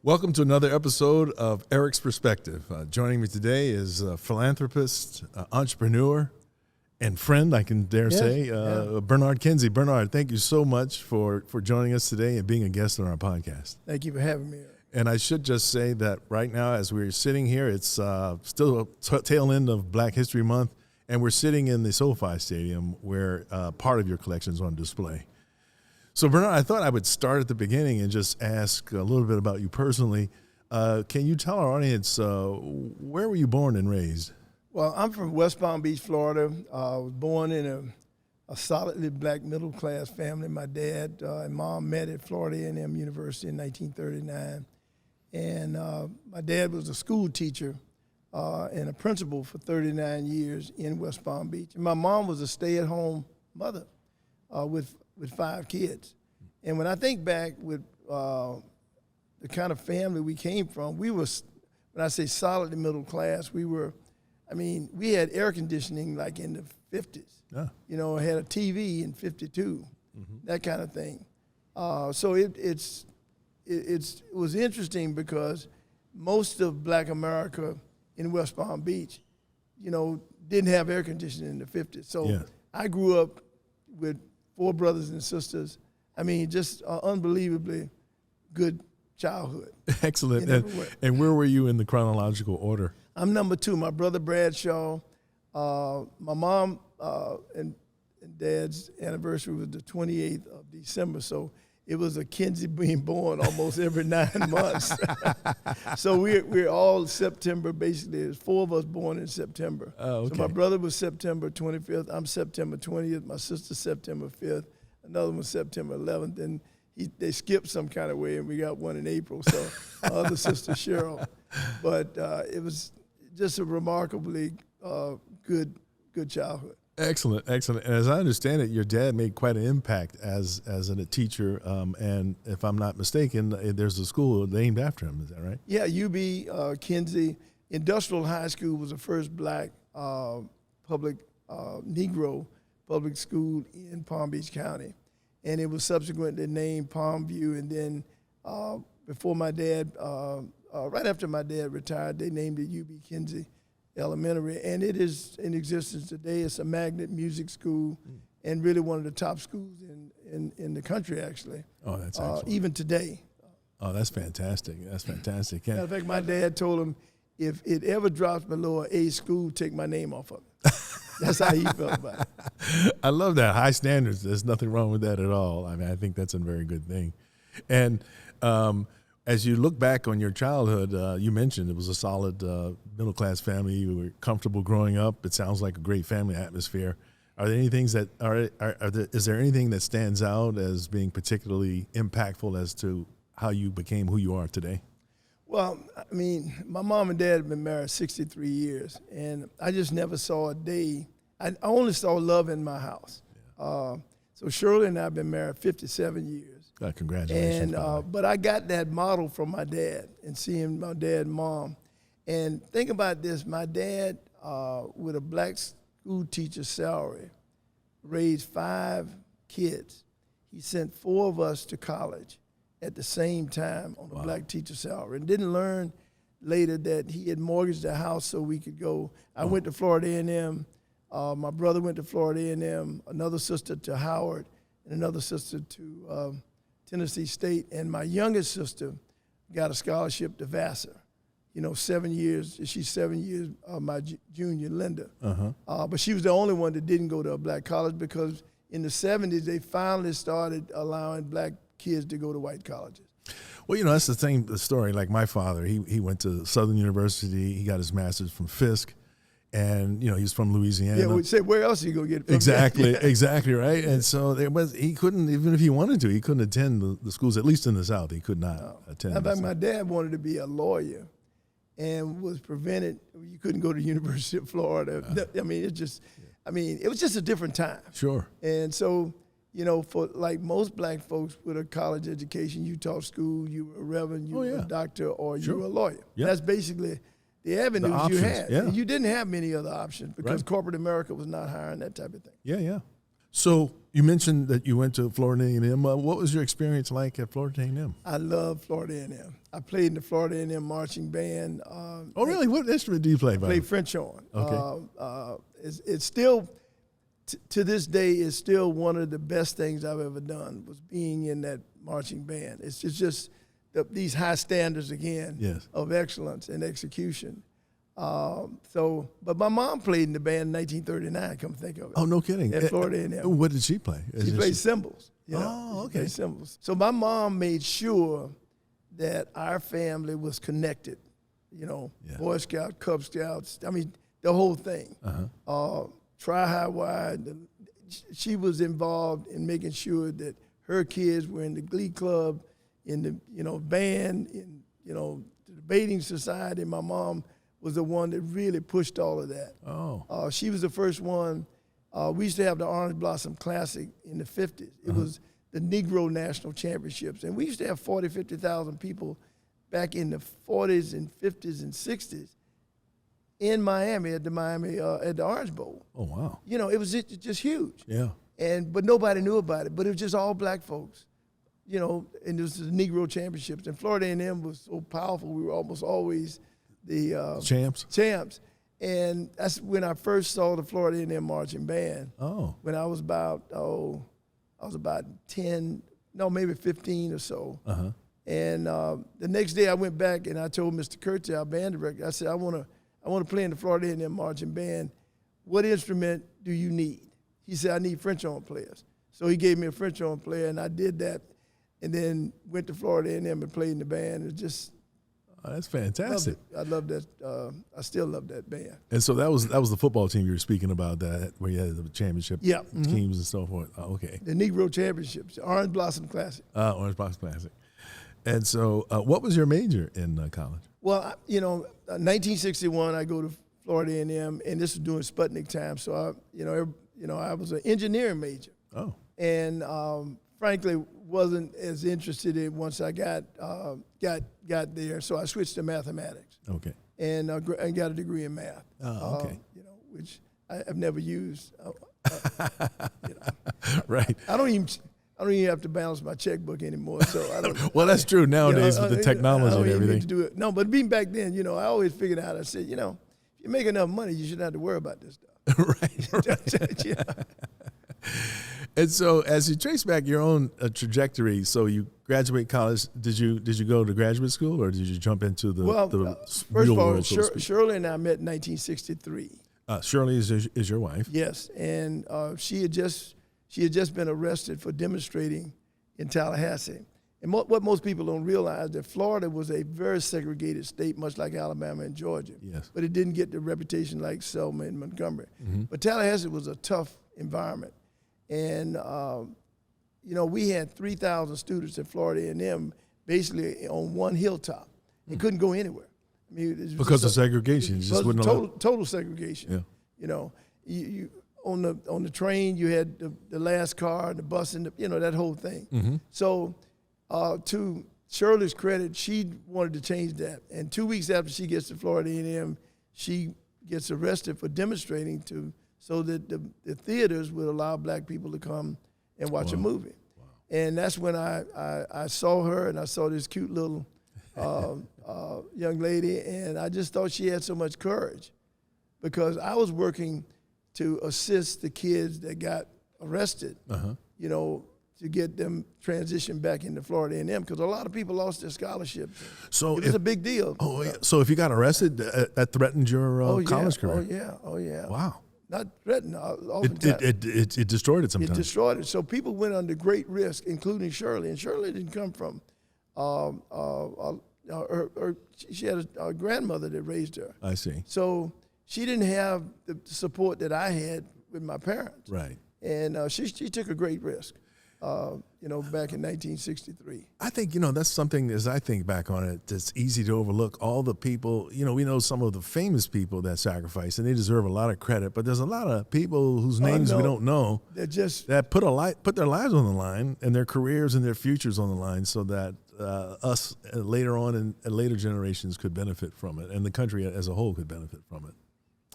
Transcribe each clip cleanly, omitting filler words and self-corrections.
Welcome to another episode of Eric's Perspective. Joining me today is a philanthropist, entrepreneur, and friend, I can dare say, Bernard Kinsey. Bernard, thank you so much for joining us today and being a guest on our podcast. Thank you for having me. And I should just say that right now, as we're sitting here, it's still a tail end of Black History Month, and we're sitting in the SoFi Stadium where part of your collection is on display. So, Bernard, I thought I would start at the beginning and just ask a little bit about you personally. Can you tell our audience, where were you born and raised? Well, I'm from West Palm Beach, Florida. I was born in a solidly black middle-class family. My dad and mom met at Florida A&M University in 1939. And my dad was a school teacher and a principal for 39 years in West Palm Beach. And my mom was a stay-at-home mother with 5 kids. And when I think back with the kind of family we came from, we was, when I say solidly middle class, we had air conditioning like in the 50s. Yeah. You know, had a TV in 52, that kind of thing. So it was interesting because most of Black America in West Palm Beach, you know, didn't have air conditioning in the 50s. So I grew up with 4 brothers and sisters. I mean, just unbelievably good childhood. Excellent. And where were you in the chronological order? I'm number 2. My brother Bradshaw. My mom and dad's anniversary was the 28th of December, so it was a Kinsey being born almost every 9 months. So we're all September, basically. There's 4 of us born in September. Oh, okay. So my brother was September 25th. I'm September 20th. My sister's September 5th. Another one was September 11th. And they skipped some kind of way, and we got one in April. So my other sister, Shirley. But it was just a remarkably good childhood. Excellent, excellent. And as I understand it, your dad made quite an impact as a teacher. And if I'm not mistaken, there's a school named after him. Is that right? Yeah, UB Kinsey Industrial High School was the first black public Negro public school in Palm Beach County. And it was subsequently named Palmview. And then before my dad, right after my dad retired, they named it UB Kinsey Elementary, and it is in existence today. It's a magnet music school, and really one of the top schools in the country, actually. Oh, that's excellent. Even today. Oh, that's fantastic. That's fantastic. Yeah. In fact, my dad told him, if it ever drops below an A school, take my name off of it. That's how he felt about it. I love that. High standards. There's nothing wrong with that at all. I mean, I think that's a very good thing. And as you look back on your childhood, you mentioned it was a solid middle-class family. You were comfortable growing up. It sounds like a great family atmosphere. Are there any things that is there anything that stands out as being particularly impactful as to how you became who you are today? Well, I mean, my mom and dad have been married 63 years, and I just never saw a day. I only saw love in my house. Yeah. So Shirley and I have been married 57 years. Congratulations. And but I got that model from my dad and seeing my dad and mom. And think about this, my dad, with a black school teacher's salary, raised 5 kids. He sent 4 of us to college at the same time on a black teacher's salary, and didn't learn later that he had mortgaged a house so we could go. I went to Florida A&M. My brother went to Florida A&M, another sister to Howard, and another sister to Tennessee State, and my youngest sister got a scholarship to Vassar. You know, 7 years. She's 7 years my junior, Linda. But she was the only one that didn't go to a black college because in the 70s they finally started allowing black kids to go to white colleges. Well, you know, that's the story. Like my father, he went to Southern University. He got his master's from Fisk. And, you know, he's from Louisiana. Yeah, we say, where else are you going to get it from? Exactly, exactly, right? And so he couldn't, even if he wanted to, he couldn't attend the schools, at least in the South. He could not attend. In fact, my dad wanted to be a lawyer and was prevented. You couldn't go to the University of Florida. I mean, it was just a different time. Sure. And so, you know, for like most black folks with a college education, you taught school, you were a reverend, you were a doctor, or you were a lawyer. Yep. That's basically the avenues you had. Yeah. And you didn't have many other options because corporate America was not hiring that type of thing. Yeah, yeah. So you mentioned that you went to Florida A&M. What was your experience like at Florida A&M? I love Florida A&M. I played in the Florida A&M marching band. Oh, really? What instrument do you play? I play French horn. Okay. It's still, to this day, it's still one of the best things I've ever done was being in that marching band. It's just these high standards again Yes. of excellence and execution. But my mom played in the band in 1939. Come think of it. Oh, no kidding. At Florida A&M. What did she play? She played cymbals. Oh, okay. She played cymbals. So my mom made sure that our family was connected. Yeah. Boy Scout, Cub Scouts. I mean, the whole thing. Tri-High Wide. She was involved in making sure that her kids were in the glee club, in the band, in the debating society. My mom was the one that really pushed all of that. Oh. She was the first one. We used to have the Orange Blossom Classic in the 50s. It was the Negro National Championships. And we used to have 40, 50,000 people back in the 40s and 50s and 60s in Miami at the Orange Bowl. Oh, wow. It was just huge. Yeah. But nobody knew about it. But it was just all black folks. And it was the Negro Championships. And Florida A&M was so powerful. We were almost always the champs. And that's when I first saw the Florida A&M marching band. Oh. When I was about 10, no, maybe 15 or so. And the next day I went back and I told Mr. Kurtz, our band director, I said, I want to play in the Florida A&M marching band. What instrument do you need? He said, I need French horn players. So he gave me a French horn player, and I did that, and then went to Florida A&M and played in the band. It just that's fantastic. I love that. I still love that band. And so that was the football team you were speaking about, that where you had the championship teams and so forth. Oh, okay. The Negro Championships, the Orange Blossom Classic. Orange Blossom Classic. And so, what was your major in college? Well, 1961, I go to Florida A&M, and this was during Sputnik time. So I was an engineering major. Oh. And frankly, wasn't as interested in once I got there. So I switched to mathematics. Okay. And got a degree in math. Oh, okay. Which I've never used. Right. I don't even have to balance my checkbook anymore. So I don't. Well, that's true nowadays with the technology and everything. Need to do it. No, but being back then, I always figured out. I said, if you make enough money, you shouldn't have to worry about this stuff. Right. And so, as you trace back your own trajectory, so you graduate college. Did you go to graduate school, or did you jump into the first real of all, world? Shirley and I met in 1963. Shirley is your wife. Yes, and she had just been arrested for demonstrating in Tallahassee. And what most people don't realize, that Florida was a very segregated state, much like Alabama and Georgia. Yes. But it didn't get the reputation like Selma and Montgomery. But Tallahassee was a tough environment. And, we had 3,000 students at Florida A&M basically on one hilltop. They couldn't go anywhere. I mean, it was because of segregation. Just wouldn't total segregation. Yeah. You on the train, you had the last car, the bus, and that whole thing. So to Shirley's credit, she wanted to change that. And 2 weeks after she gets to Florida A&M, she gets arrested for demonstrating so that the theaters would allow black people to come and watch a movie. Wow. And that's when I saw her, and I saw this cute little young lady, and I just thought she had so much courage, because I was working to assist the kids that got arrested, to get them transitioned back into Florida A&M, because a lot of people lost their scholarships. So it was a big deal. Oh, yeah. So if you got arrested, that threatened your college career? Oh, yeah. Wow. Not threatened, oftentimes. It destroyed it sometimes. It destroyed it. So people went under great risk, including Shirley. And Shirley didn't come from, she had a grandmother that raised her. I see. So she didn't have the support that I had with my parents. Right. And she took a great risk. Back in 1963. I think, that's something, as I think back on it, that's easy to overlook. All the people, we know some of the famous people that sacrificed, and they deserve a lot of credit, but there's a lot of people whose names we don't know that put their lives on the line, and their careers and their futures on the line, so that us later on and later generations could benefit from it, and the country as a whole could benefit from it.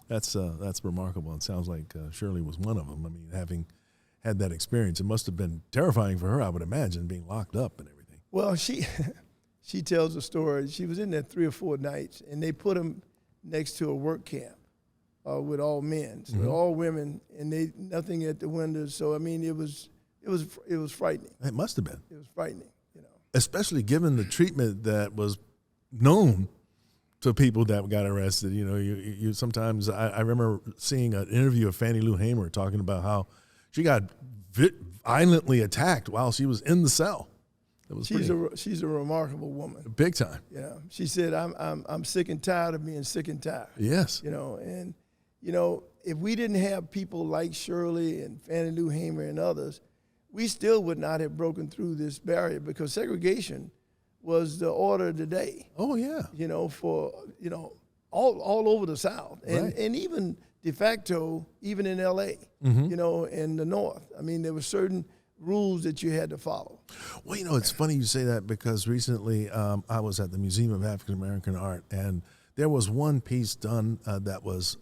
That's remarkable. It sounds like Shirley was one of them. I mean, had that experience. It must have been terrifying for her, I would imagine, being locked up and everything. Well, she tells a story. She was in there 3 or 4 nights, and they put them next to a work camp with all men, so all women, and they nothing at the windows. So I mean, it was frightening. It must have been. It was frightening, you know. Especially given the treatment that was known to people that got arrested. You know, you sometimes, I remember seeing an interview of Fannie Lou Hamer talking about how she got violently attacked while she was in the cell. She's a remarkable woman. Big time. Yeah. She said, I'm sick and tired of being sick and tired. Yes. You know, and, you know, if we didn't have people like Shirley and Fannie Lou Hamer and others, we still would not have broken through this barrier, because segregation was the order of the day. Oh, yeah. You know, for, you know, all over the South. And, Right. and even de facto, even in L.A., you know, in the North. I mean, there were certain rules that you had to follow. Well, you know, it's funny you say that, because recently I was at the Museum of African American Art, and there was one piece done that was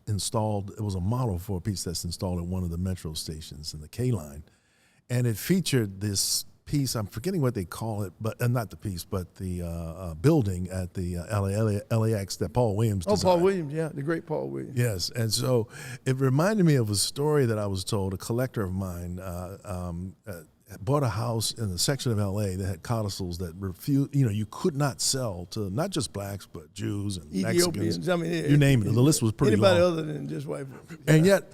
installed. It was a model for a piece that's installed at one of the metro stations in the K line. And it featured this piece, I'm forgetting what they call it, but not the piece, but the building at the LAX that Paul Williams designed. Oh, Paul Williams, yeah, the great Paul Williams. Yes, and so it reminded me of a story that I was told. A collector of mine bought a house in a section of LA that had codicils that refused, you know, you could not sell to not just blacks, but Jews and Ethiopians, Mexicans. I mean, you name it. The list was pretty anybody long. other than just white folks. And yet,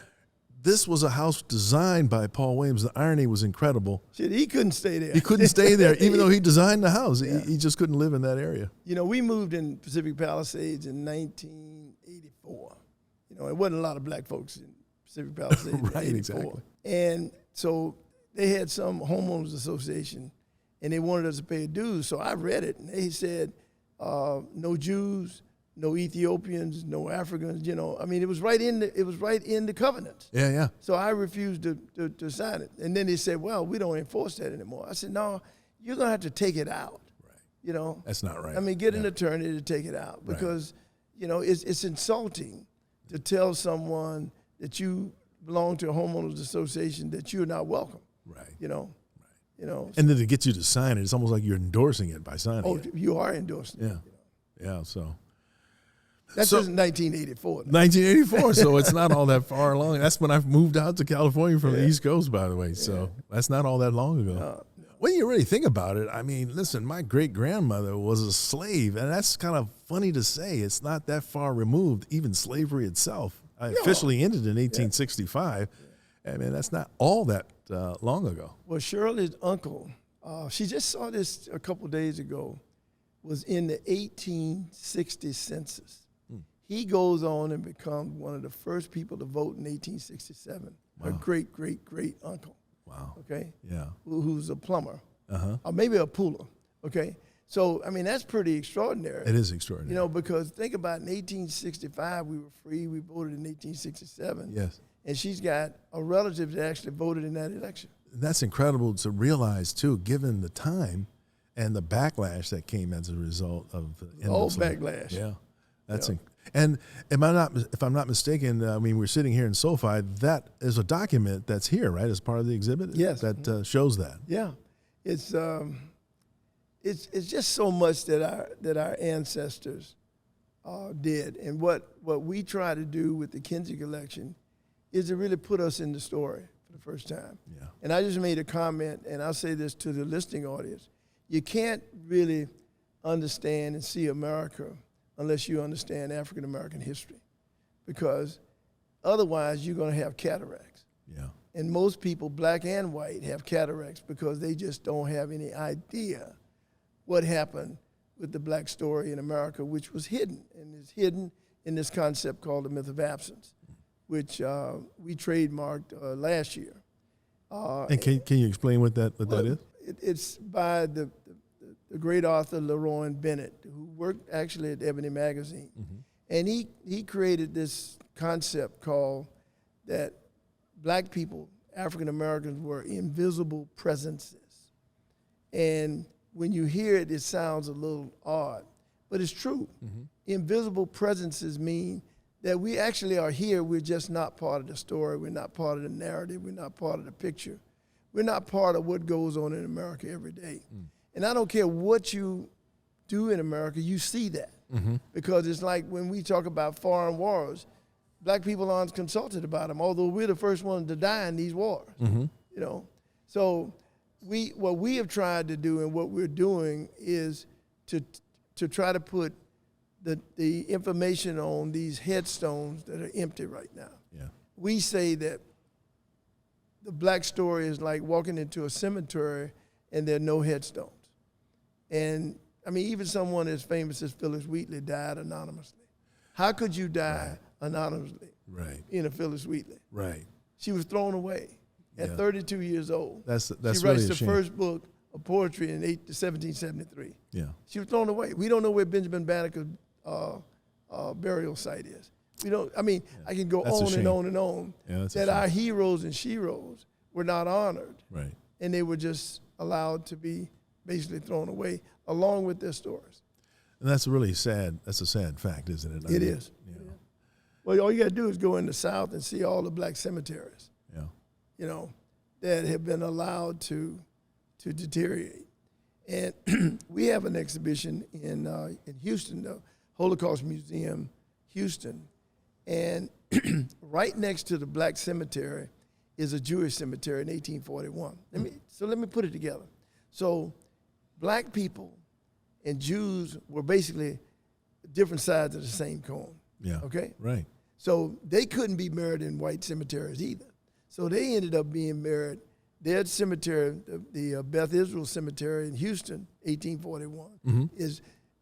this was a house designed by Paul Williams. The irony was incredible. Shit, he couldn't stay there. He couldn't stay there, even though he designed the house. Yeah. He just couldn't live in that area. You know, we moved in Pacific Palisades in 1984. You know, there wasn't a lot of black folks in Pacific Palisades Right, in 84. exactly. And so they had some homeowners association, and they wanted us to pay dues. So I read it, and they said, no Jews, no Ethiopians, no Africans. You know, I mean, it was right in the covenants. Yeah, yeah. So I refused to sign it. And then they said, well, we don't enforce that anymore. I said, no, you're going to have to take it out. Right. You know? That's not right. I mean, get an attorney to take it out, because, you know, it's insulting to tell someone that you belong to a homeowners association that you're not welcome. Right. You know? Right. You know? And then to get you to sign it, it's almost like you're endorsing it by signing it. Oh, you are endorsing it. Yeah. Yeah, so. That's just 1984. 1984, so it's not all that far along. That's when I moved out to California from the East Coast, by the way. So that's not all that long ago. No. When you really think about it, I mean, listen, my great-grandmother was a slave, and that's kind of funny to say. It's not that far removed, even slavery itself. Officially ended in 1865. I mean, that's not all that long ago. Well, Shirley's uncle, she just saw this a couple days ago, was in the 1860 census. He goes on and becomes one of the first people to vote in 1867. Wow. Her great, great, great uncle. Wow. Okay. Yeah. Who's a plumber. Or maybe a pooler. Okay. So, I mean, that's pretty extraordinary. It is extraordinary. You know, because think about in 1865, we were free. We voted in 1867. Yes. And she's got a relative that actually voted in that election. That's incredible to realize, too, given the time and the backlash that came as a result of the end of slavery. Backlash. Yeah. That's and if I'm not mistaken, I mean, we're sitting here in SoFi. That is a document that's here, right, as part of the exhibit. Yes, that shows that. Yeah, it's just so much that our ancestors did, and what we try to do with the Kinsey Collection is to really put us in the story for the first time. Yeah. And I just made a comment, and I'll say this to the listening audience: you can't really understand and see America unless you understand African American history, because otherwise you're going to have cataracts. Yeah. And most people, black and white, have cataracts because they just don't have any idea what happened with the black story in America, which was hidden, and is hidden in this concept called the myth of absence, which we trademarked last year. And can you explain what that is? It's by the great author Leroy Bennett, who worked actually at Ebony Magazine. And he created this concept called that black people, African Americans, were invisible presences. And when you hear it, it sounds a little odd, but it's true. Invisible presences mean that we actually are here. We're just not part of the story. We're not part of the narrative. We're not part of the picture. We're not part of what goes on in America every day. And I don't care what you do in America, you see that. Because it's like when we talk about foreign wars, black people aren't consulted about them, although we're the first ones to die in these wars. You know, so what we have tried to do and what we're doing is to try to put the information on these headstones that are empty right now. We say that the black story is like walking into a cemetery and there are no headstones. And I mean, even someone as famous as Phyllis Wheatley died anonymously. How could you die anonymously in a Phyllis Wheatley? She was thrown away at 32 years old. That's she really writes a the shame. first book of poetry in 1773. She was thrown away. We don't know where Benjamin Banneker's burial site is. We don't. I mean, I can go That's a on and shame. on and on. That our heroes and sheroes were not honored, and they were just allowed to be basically thrown away along with their stories. And that's really sad. That's a sad fact, isn't it? It is. Well, all you got to do is go in the South and see all the black cemeteries, you know, that have been allowed to deteriorate. And we have an exhibition in Houston, the Holocaust Museum, Houston. And right next to the black cemetery is a Jewish cemetery in 1841. Let me put it together. So black people and Jews were basically different sides of the same coin. Okay? So they couldn't be buried in white cemeteries either. So they ended up being buried. Their cemetery, the Beth Israel Cemetery in Houston, 1841,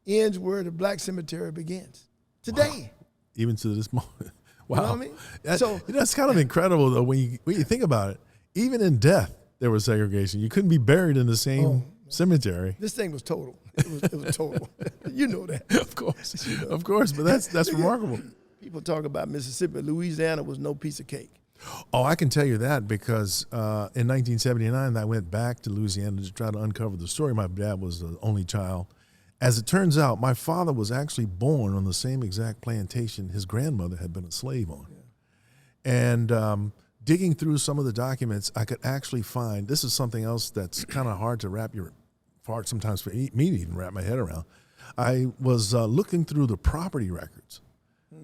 ends where the black cemetery begins today. Wow. Even to this moment. Wow. You know what I mean? So that's kind of incredible, though, when you think about it. Even in death, there was segregation. You couldn't be buried in the same cemetery. This thing was total. It was total. You know that. Of course. Of course, but that's remarkable. People talk about Mississippi. Louisiana was no piece of cake. Oh, I can tell you that because in 1979, I went back to Louisiana to try to uncover the story. My dad was the only child. As it turns out, my father was actually born on the same exact plantation his grandmother had been a slave on. And digging through some of the documents, I could actually find, this is something else that's kind of hard sometimes for me to even wrap my head around. I was looking through the property records.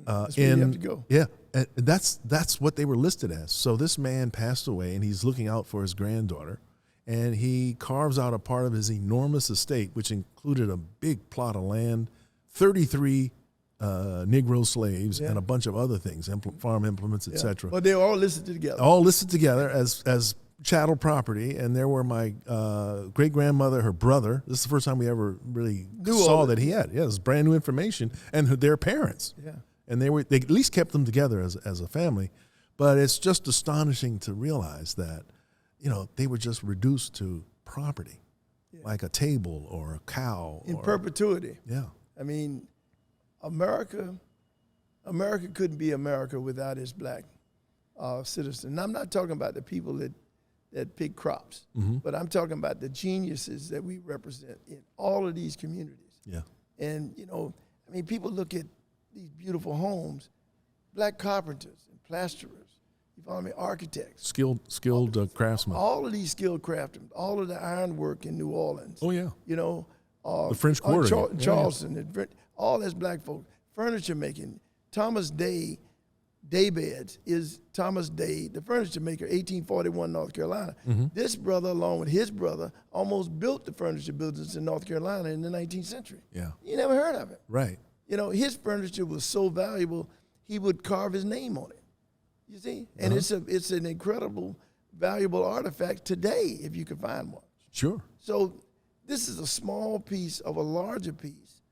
That's where you have to go. Yeah, and that's what they were listed as. So this man passed away, and he's looking out for his granddaughter, and he carves out a part of his enormous estate, which included a big plot of land, 33 Negro slaves, and a bunch of other things, farm implements, etc. But they were all listed together. All listed together as chattel property, and there were my great-grandmother, her brother. This is the first time we ever really saw that he had. Yeah, it was brand new information, and their parents. And they at least kept them together as a family. But it's just astonishing to realize that, they were just reduced to property, like a table or a cow. In perpetuity. Yeah. I mean, America couldn't be America without its black citizens. And I'm not talking about the people that pick crops, but I'm talking about the geniuses that we represent in all of these communities. And, people look at these beautiful homes, black carpenters and plasterers, you follow me, architects. Skilled craftsmen. All of these skilled craftsmen, all of the ironwork in New Orleans. Oh, yeah. The French Quarter. Charleston, all that's black folk. Furniture making. Thomas Day beds is Thomas Day, the furniture maker, 1841, North Carolina. This brother, along with his brother, almost built the furniture business in North Carolina in the 19th century. You never heard of it. Right. His furniture was so valuable, he would carve his name on it. You see? And it's an incredible, valuable artifact today, if you can find one. Sure. So this is a small piece of a larger piece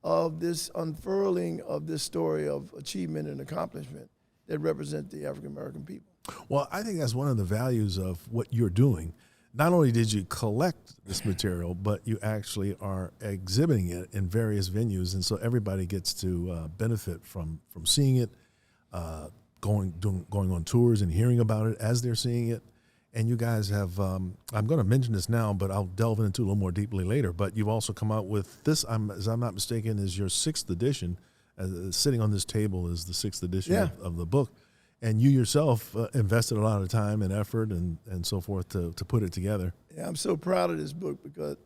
of this unfurling of this story of achievement and accomplishment that represent the African-American people. Well, I think that's one of the values of what you're doing. Not only did you collect this material, but you actually are exhibiting it in various venues, and so everybody gets to benefit from seeing it, going on tours and hearing about it as they're seeing it. And you guys have, I'm going to mention this now, but I'll delve into it a little more deeply later, but you've also come out with this, as I'm not mistaken, is your 6th edition, sitting on this table is the 6th edition Yeah. of the book. And you yourself invested a lot of time and effort and so forth to put it together. Yeah, I'm so proud of this book because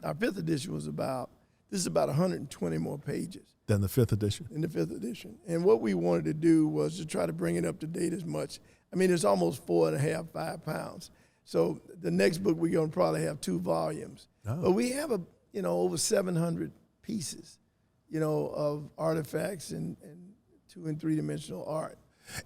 our 5th edition was about 120 more pages Than the 5th edition. in the 5th edition. And what we wanted to do was to try to bring it up to date as much. I mean, it's almost 4.5, 5 pounds. So the next book we're going to probably have 2 volumes. Oh. But we have over 700 pieces, of artifacts and 2- and 3-dimensional art.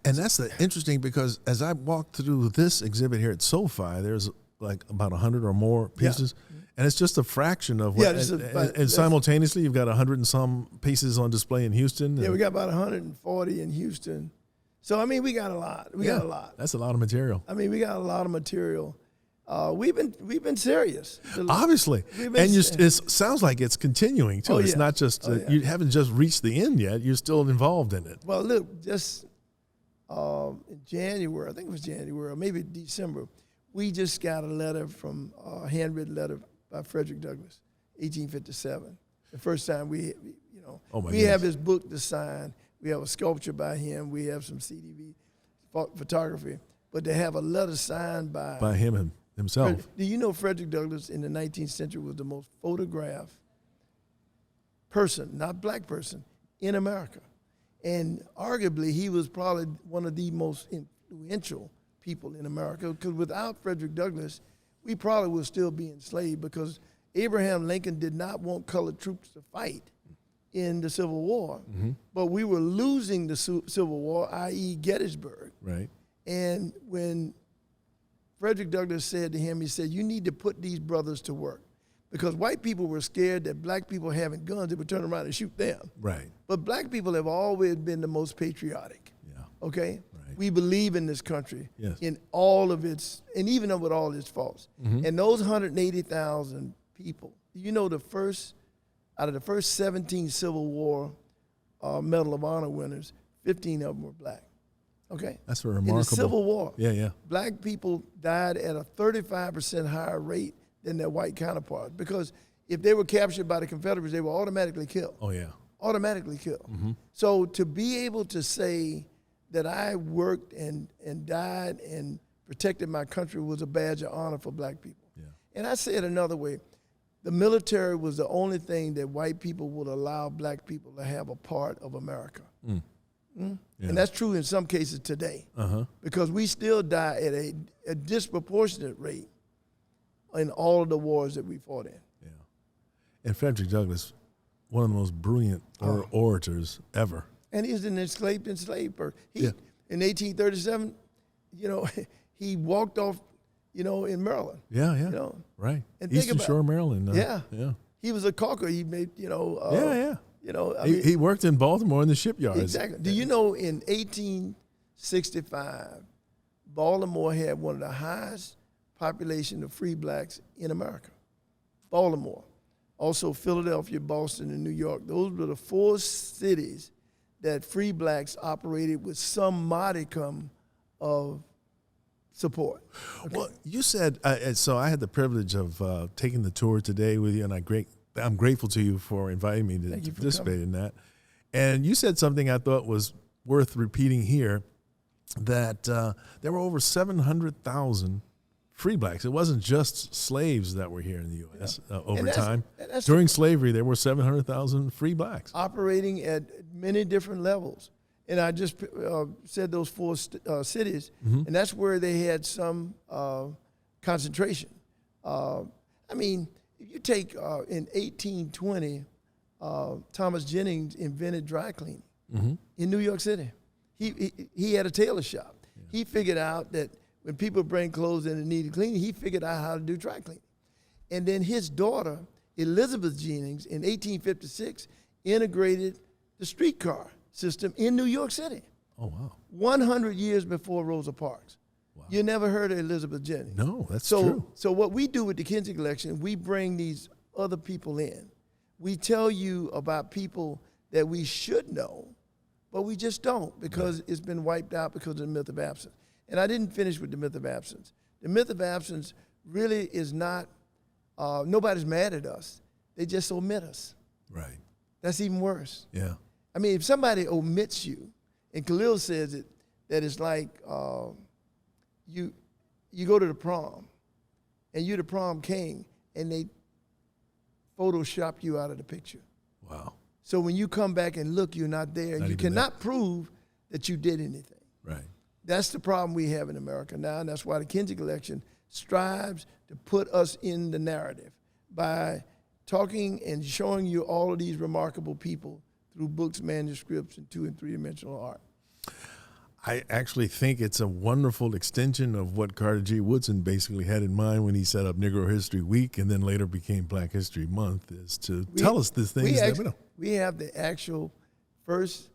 And that's interesting because as I walked through this exhibit here at SoFi, there's like about 100 or more pieces. Yeah. And it's just a fraction of what. Yeah, and simultaneously, you've got 100 and some pieces on display in Houston. Yeah, we got about 140 in Houston. So, I mean, we got a lot. We got a lot. That's a lot of material. I mean, we got a lot of material. We've been serious. Obviously. It sounds like it's continuing, too. It's not just, you haven't just reached the end yet. You're still involved in it. Well, look, just in January, I think it was January, or maybe December, we just got a letter from a handwritten letter by Frederick Douglass, 1857. The first time we have his book to sign. We have a sculpture by him. We have some CDV photography. But to have a letter signed by him himself. Do you know Frederick Douglass in the 19th century was the most photographed person, not black person, in America? And arguably, he was probably one of the most influential people in America, because without Frederick Douglass, we probably would still be enslaved, because Abraham Lincoln did not want colored troops to fight in the Civil War. Mm-hmm. But we were losing the Civil War, i.e. Gettysburg. Right. And when Frederick Douglass said to him, he said, you need to put these brothers to work. Because white people were scared that black people having guns, they would turn around and shoot them. Right. But black people have always been the most patriotic. Yeah. Okay? Right. We believe in this country in all of its, and even with all its faults. Mm-hmm. And those 180,000 people, out of the first 17 Civil War Medal of Honor winners, 15 of them were black. Okay? That's remarkable. In the Civil War, yeah, black people died at a 35% higher rate than their white counterparts, because if they were captured by the Confederates, they were automatically killed. Oh, yeah. Automatically killed. Mm-hmm. So to be able to say that I worked and died and protected my country was a badge of honor for black people. Yeah. And I say it another way. The military was the only thing that white people would allow black people to have a part of America. Mm. Mm? Yeah. And that's true in some cases today, because we still die at a disproportionate rate in all of the wars that we fought in. Yeah. And Frederick Douglass, one of the most brilliant orators ever. And he's an enslaved person. In 1837, he walked off, in Maryland. Yeah. Right. And Eastern Shore, Maryland. Yeah. He was a caulker. He made, he worked in Baltimore in the shipyards. Exactly. Do you know in 1865, Baltimore had one of the highest population of free blacks in America? Baltimore. Also Philadelphia, Boston, and New York. Those were the 4 cities that free blacks operated with some modicum of support. Okay. Well, you said, so I had the privilege of taking the tour today with you, and I'm grateful to you for inviting me to participate in that. And you said something I thought was worth repeating here, that there were over 700,000 free blacks. It wasn't just slaves that were here in the U.S. Over time. During slavery, there were 700,000 free blacks. Operating at many different levels. And I just said those 4 cities, and that's where they had some concentration. If you take in 1820, Thomas Jennings invented dry cleaning in New York City. He had a tailor shop. Yeah. He figured out that when people bring clothes in and needed cleaning, he figured out how to do dry cleaning. And then his daughter, Elizabeth Jennings, in 1856, integrated the streetcar system in New York City. Oh, wow. 100 years before Rosa Parks. Wow. You never heard of Elizabeth Jennings. No, that's true. So what we do with the Kinsey Collection, we bring these other people in. We tell you about people that we should know, but we just don't, because it's been wiped out because of the myth of absence. And I didn't finish with the myth of absence. The myth of absence really is not, nobody's mad at us. They just omit us. Right. That's even worse. Yeah. I mean, if somebody omits you, and Khalil says it, that it's like you go to the prom, and you're the prom king, and they Photoshop you out of the picture. Wow. So when you come back and look, you're not there, and you cannot prove that you did anything. Right. That's the problem we have in America now, and that's why the Kinsey Collection strives to put us in the narrative by talking and showing you all of these remarkable people through books, manuscripts, and 2- and 3-dimensional art. I actually think it's a wonderful extension of what Carter G. Woodson basically had in mind when he set up Negro History Week and then later became Black History Month, is to tell us the things that we know. We have the actual first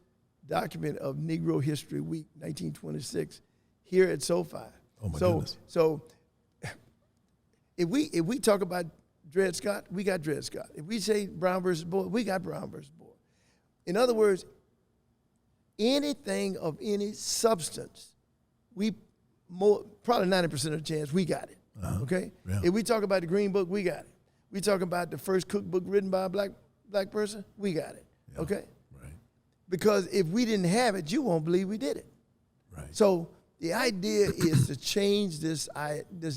document of Negro History Week, 1926, here at SoFi. Oh my goodness. So if we talk about Dred Scott, we got Dred Scott. If we say Brown versus Board, we got Brown versus Board. In other words, anything of any substance, probably 90% of the chance we got it. Okay? Yeah. If we talk about the Green Book, we got it. We talk about the first cookbook written by a black person, we got it. Yeah. Okay? Right. Because if we didn't have it, you won't believe we did it. Right. So the idea is to change this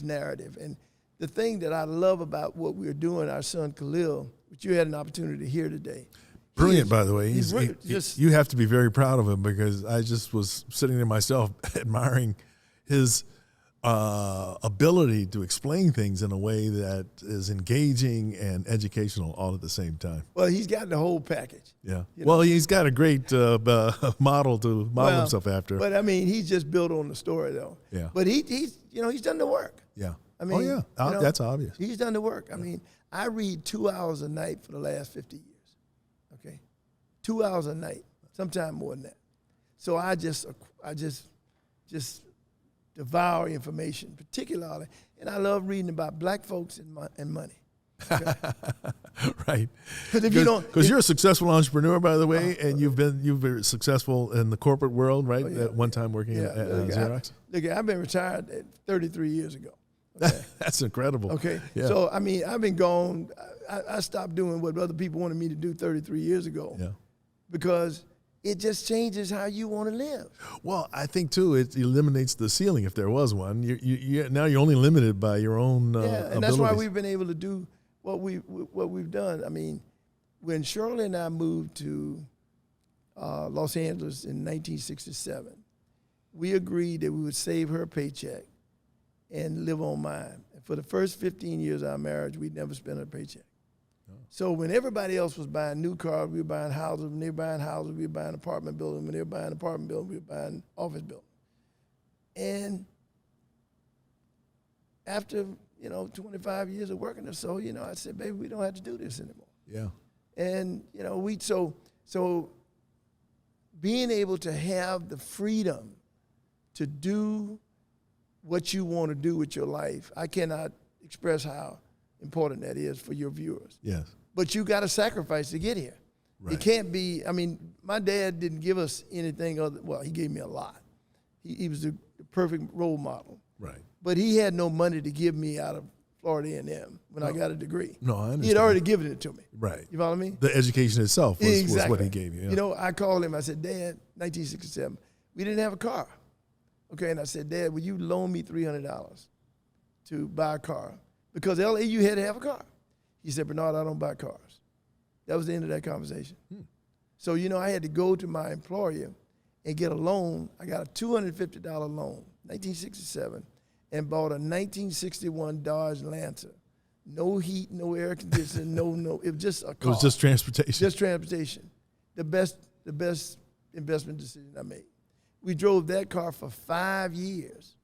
narrative. And the thing that I love about what we're doing, our son Khalil, which you had an opportunity to hear today. Brilliant, by the way. You have to be very proud of him, because I just was sitting there myself admiring his ability to explain things in a way that is engaging and educational all at the same time. Well, he's got the whole package. Yeah. Well, he's got a great model to model himself after. But I mean, he's just built on the story, though. Yeah. But he's done the work. Yeah. I mean, that's obvious. He's done the work. I mean, I read 2 hours a night for the last 50 years. Okay, 2 hours a night, sometime more than that. So I just devour information, particularly, and I love reading about black folks and money. Okay? Right. Because you're a successful entrepreneur, by the way, and you've been successful in the corporate world, right? At one time working at Xerox. Look, I've been retired 33 years ago. Okay? That's incredible. Okay. Yeah. So I mean, I've been gone. I stopped doing what other people wanted me to do 33 years ago. Yeah. Because it just changes how you want to live. Well, I think too it eliminates the ceiling if there was one. Now you're only limited by your own and that's why we've been able to do what we've done. I mean, when Shirley and I moved to Los Angeles in 1967, we agreed that we would save her paycheck and live on mine. And for the first 15 years of our marriage, we'd never spent a paycheck. So when everybody else was buying new cars, we were buying houses. When they were buying houses, we were buying apartment buildings. When they were buying apartment buildings, we were buying office buildings. And after 25 years of working or so, I said, baby, we don't have to do this anymore. Yeah. And so being able to have the freedom to do what you want to do with your life, I cannot express how important that is for your viewers. Yes. But you got to sacrifice to get here. Right. It can't be, I mean, my dad didn't give us anything other, well, he gave me a lot. He was the perfect role model. Right. But he had no money to give me out of Florida A&M when I got a degree. No, I understand. He had already given it to me. Right. You follow what I mean? The education itself was what he gave you. Yeah. I called him, I said, Dad, 1967, we didn't have a car. Okay, and I said, Dad, will you loan me $300 to buy a car? Because LA, you had to have a car. He said, Bernard, I don't buy cars. That was the end of that conversation. So, I had to go to my employer and get a loan. I got a $250 loan, 1967, and bought a 1961 Dodge Lancer. No heat, no air conditioning, no. It was just a car. It was just transportation. Just transportation. The best investment decision I made. We drove that car for 5 years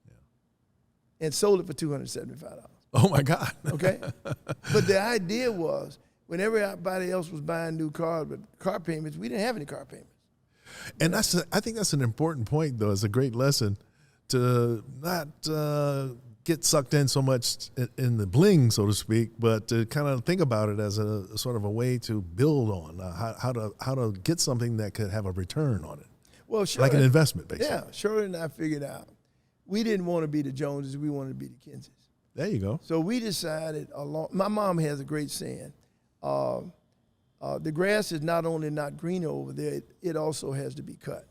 and sold it for $275. Oh my God. Okay? But the idea was, when everybody else was buying new cars with car payments, we didn't have any car payments. And I think that's an important point, though. It's a great lesson to not get sucked in so much in the bling, so to speak, but to kind of think about it as a sort of a way to build on how to get something that could have a return on it. Well, sure. Like an investment, basically. Yeah, Shirley and I figured out we didn't want to be the Joneses, we wanted to be the Kinseys. There you go. So we decided, my mom has a great saying, the grass is not only not greener over there, it also has to be cut.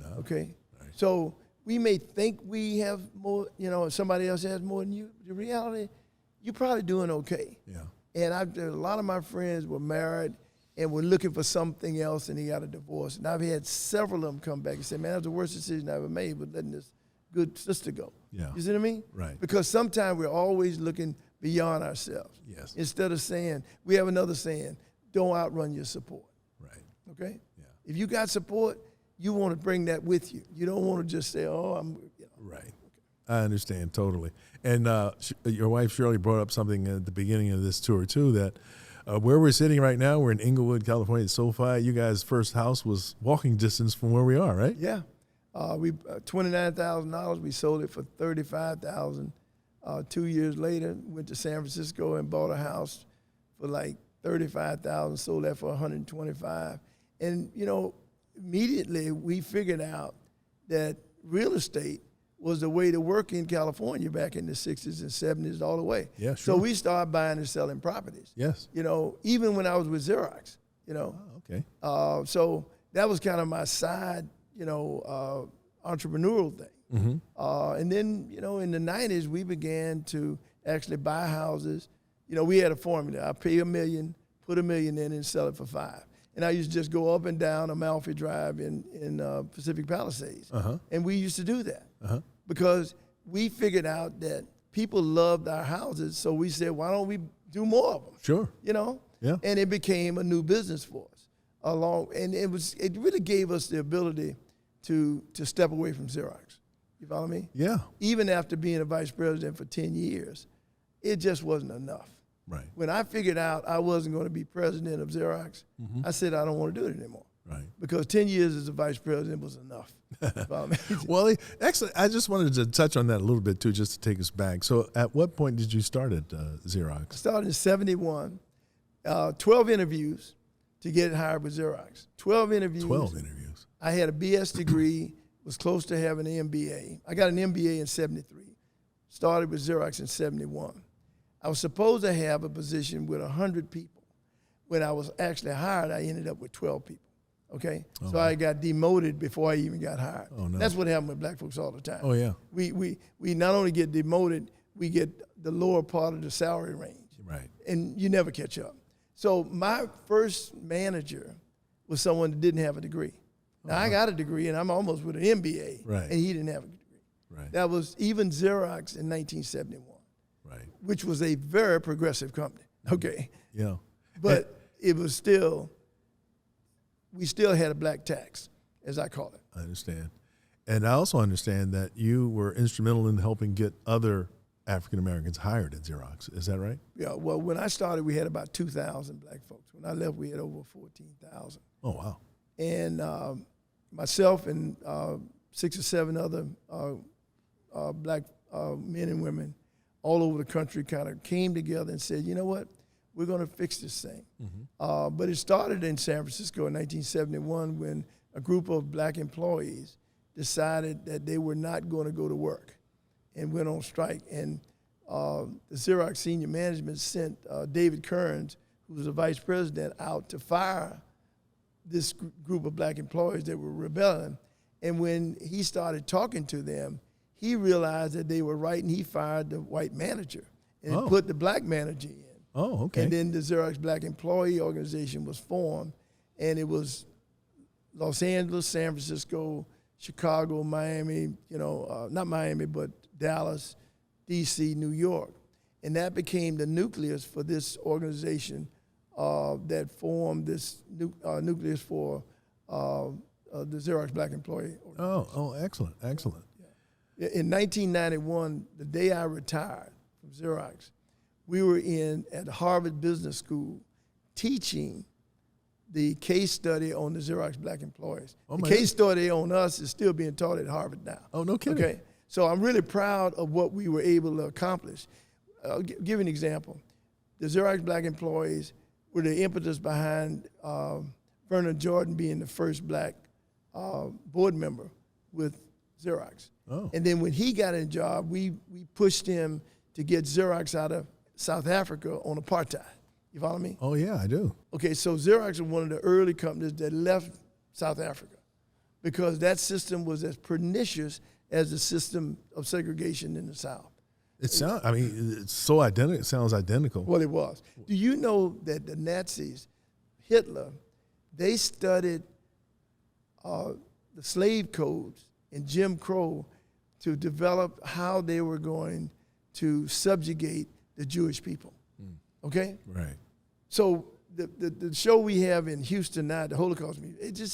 Oh, okay? right. So we may think we have more, somebody else has more than you. The reality, you're probably doing okay. Yeah. And a lot of my friends were married and were looking for something else, and they got a divorce. And I've had several of them come back and say, man, that was the worst decision I ever made, was letting this good sister go. Yeah. You see what I mean? Right. Because sometimes we're always looking beyond ourselves. Yes. Instead of saying, we have another saying, don't outrun your support. Right. Okay? Yeah. If you got support, you want to bring that with you. You don't want to just say, Right. Okay. I understand totally. And your wife Shirley brought up something at the beginning of this tour too, that where we're sitting right now, we're in Inglewood, California, at SoFi. You guys' first house was walking distance from where we are, right? Yeah. We $29,000. We sold it for $35,000. 2 years later, went to San Francisco and bought a house for like $35,000. Sold that for $125,000. And immediately we figured out that real estate was the way to work in California back in the 60s and 70s all the way. Yeah, sure. So we started buying and selling properties. Yes. Even when I was with Xerox, Oh, okay. So that was kind of my side, entrepreneurial thing. Mm-hmm. And then, in the 90s, we began to actually buy houses. We had a formula. I pay $1 million, put $1 million in and sell it for $5 million. And I used to just go up and down Amalfi Drive in Pacific Palisades. Uh-huh. And we used to do that Uh-huh. because we figured out that people loved our houses. So we said, why don't we do more of them? Sure. Yeah. And it became a new business for us. And it really gave us the ability to step away from Xerox. You follow me? Yeah. Even after being a vice president for 10 years, it just wasn't enough. Right. When I figured out I wasn't going to be president of Xerox, Mm-hmm. I said I don't want to do it anymore. Right. Because 10 years as a vice president was enough. You follow me? Well, actually, I just wanted to touch on that a little bit too, just to take us back. So at what point did you start at Xerox? I started in 71, 12 interviews to get hired with Xerox. 12 interviews. 12 interviews. I had a BS degree, was close to having an MBA. I got an MBA in 73, started with Xerox in 71. I was supposed to have a position with 100 people. When I was actually hired, I ended up with 12 people, okay? Oh, so I got demoted before I even got hired. Oh, no. That's what happened with black folks all the time. Oh, yeah. We not only get demoted, we get the lower part of the salary range. Right. And you never catch up. So my first manager was someone that didn't have a degree. Now, I got a degree, and I'm almost with an MBA, Right. and he didn't have a degree. Right. That was even Xerox in 1971, Right. which was a very progressive company, okay? Yeah. But it was we still had a black tax, as I call it. I understand. And I also understand that you were instrumental in helping get other African Americans hired at Xerox. Is that right? Yeah, well, when I started, we had about 2,000 black folks. When I left, we had over 14,000. Oh, wow. And myself and 6 or 7 other black men and women all over the country kind of came together and said, you know what, we're going to fix this thing. Mm-hmm. But it started in San Francisco in 1971 when a group of black employees decided that they were not going to go to work and went on strike. And the Xerox senior management sent David Kearns, who was the vice president, out to fire this group of black employees that were rebelling. And when he started talking to them, he realized that they were right, and he fired the white manager and put the black manager in. Oh, okay. And then the Xerox Black Employee Organization was formed, and it was Los Angeles, San Francisco, Chicago, Miami, not Miami, but Dallas, D.C., New York. And that became the nucleus for this organization that formed this nucleus for the Xerox Black Employee Organization. Oh, excellent, excellent. Yeah. In 1991, the day I retired from Xerox, we were at Harvard Business School teaching the case study on the Xerox black employees. Oh, the case study on us is still being taught at Harvard now. Oh, no kidding. Okay, so I'm really proud of what we were able to accomplish. I'll give you an example. The Xerox black employees were the impetus behind Bernard Jordan being the first black board member with Xerox. Oh. And then when he got a job, we pushed him to get Xerox out of South Africa on apartheid. You follow me? Oh, yeah, I do. Okay, so Xerox was one of the early companies that left South Africa because that system was as pernicious as the system of segregation in the South. It's so identical. It sounds identical. Well, it was. Do you know that the Nazis, Hitler, they studied the slave codes and Jim Crow to develop how they were going to subjugate the Jewish people. Okay? Right. So the show we have in Houston now, the Holocaust Museum,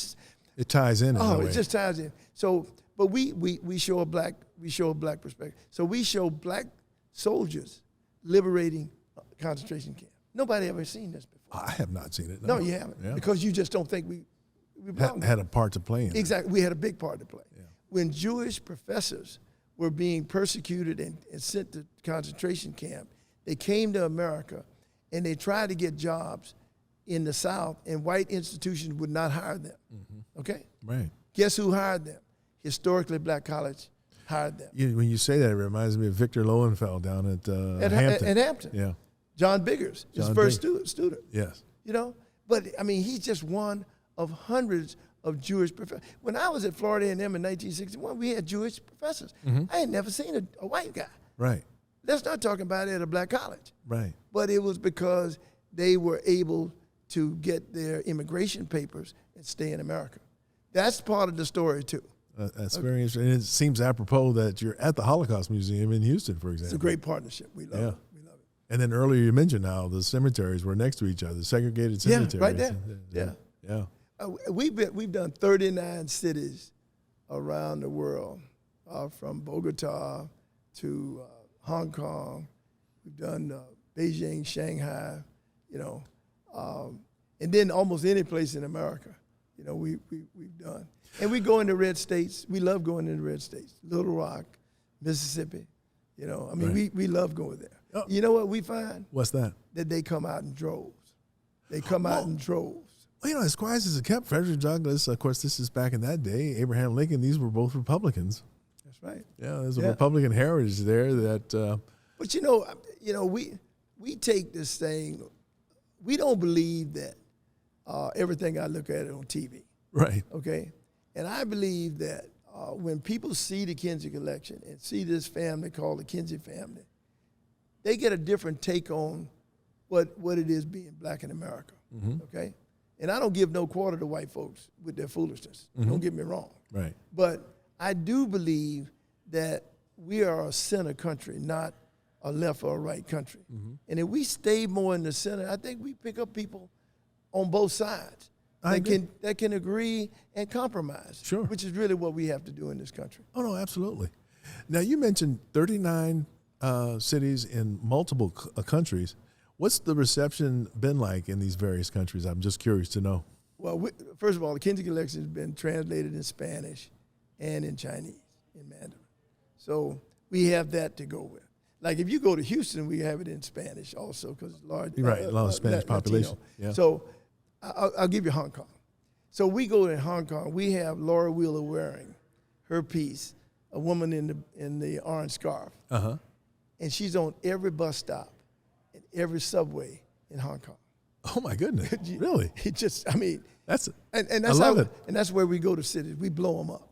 it ties in. Oh, it just ties in. So, but we show a black perspective. So we show black soldiers liberating concentration camp. Nobody ever seen this before. I have not seen it. No, you haven't, because you just don't think we had a part to play in it. Exactly, we had a big part to play. Yeah. When Jewish professors were being persecuted and sent to concentration camp, they came to America and they tried to get jobs in the South, and white institutions would not hire them. Okay? Right. Guess who hired them? Historically black college hired them. When you say that, it reminds me of Victor Lowenfeld down at Hampton. At Hampton. Yeah. John Biggers, his first student. Yes. You know? But, I mean, he's just one of hundreds of Jewish professors. When I was at Florida A&M in 1961, we had Jewish professors. I had never seen a white guy. Right. Let's not talk about it at a black college. Right. But it was because they were able to get their immigration papers and stay in America. That's part of the story, too. That's very interesting. And it seems apropos that you're at the Holocaust Museum in Houston, for example. It's a great partnership. We love it. We love it. And then earlier you mentioned how the cemeteries were next to each other, segregated cemeteries. Yeah, right there. Yeah. We've done 39 cities around the world, from Bogota to Hong Kong. We've done Beijing, Shanghai, and then almost any place in America, we've done. And we go into red states. We love going into red states. Little Rock, Mississippi. We love going there. Oh. You know what we find? What's that? That they come out in droves. They come out in droves. Well, as quiet as it kept, Frederick Douglass, of course, this is back in that day, Abraham Lincoln, these were both Republicans. That's right. Yeah, there's a Republican heritage there that... But, we take this thing, we don't believe that everything I look at on TV. Right. Okay? And I believe that when people see the Kinsey Collection and see this family called the Kinsey family, they get a different take on what it is being black in America. Okay? And I don't give no quarter to white folks with their foolishness. Don't get me wrong. Right. But I do believe that we are a center country, not a left or a right country. And if we stay more in the center, I think we pick up people on both sides that can agree and compromise. Sure. Which is really what we have to do in this country. Oh, no, absolutely. Now, you mentioned 39 cities in multiple countries. What's the reception been like in these various countries? I'm just curious to know. Well, first of all, the Kinsey Collection has been translated in Spanish and in Chinese, in Mandarin. So we have that to go with. Like if you go to Houston, we have it in Spanish also because it's large. Right, a lot of Spanish population. Yeah. So I'll give you Hong Kong. So we go to Hong Kong. We have Laura Wheeler Waring, her piece, a woman in the orange scarf, and she's on every bus stop, and every subway in Hong Kong. Oh my goodness! Really? That's and that's where we go to cities. We blow them up.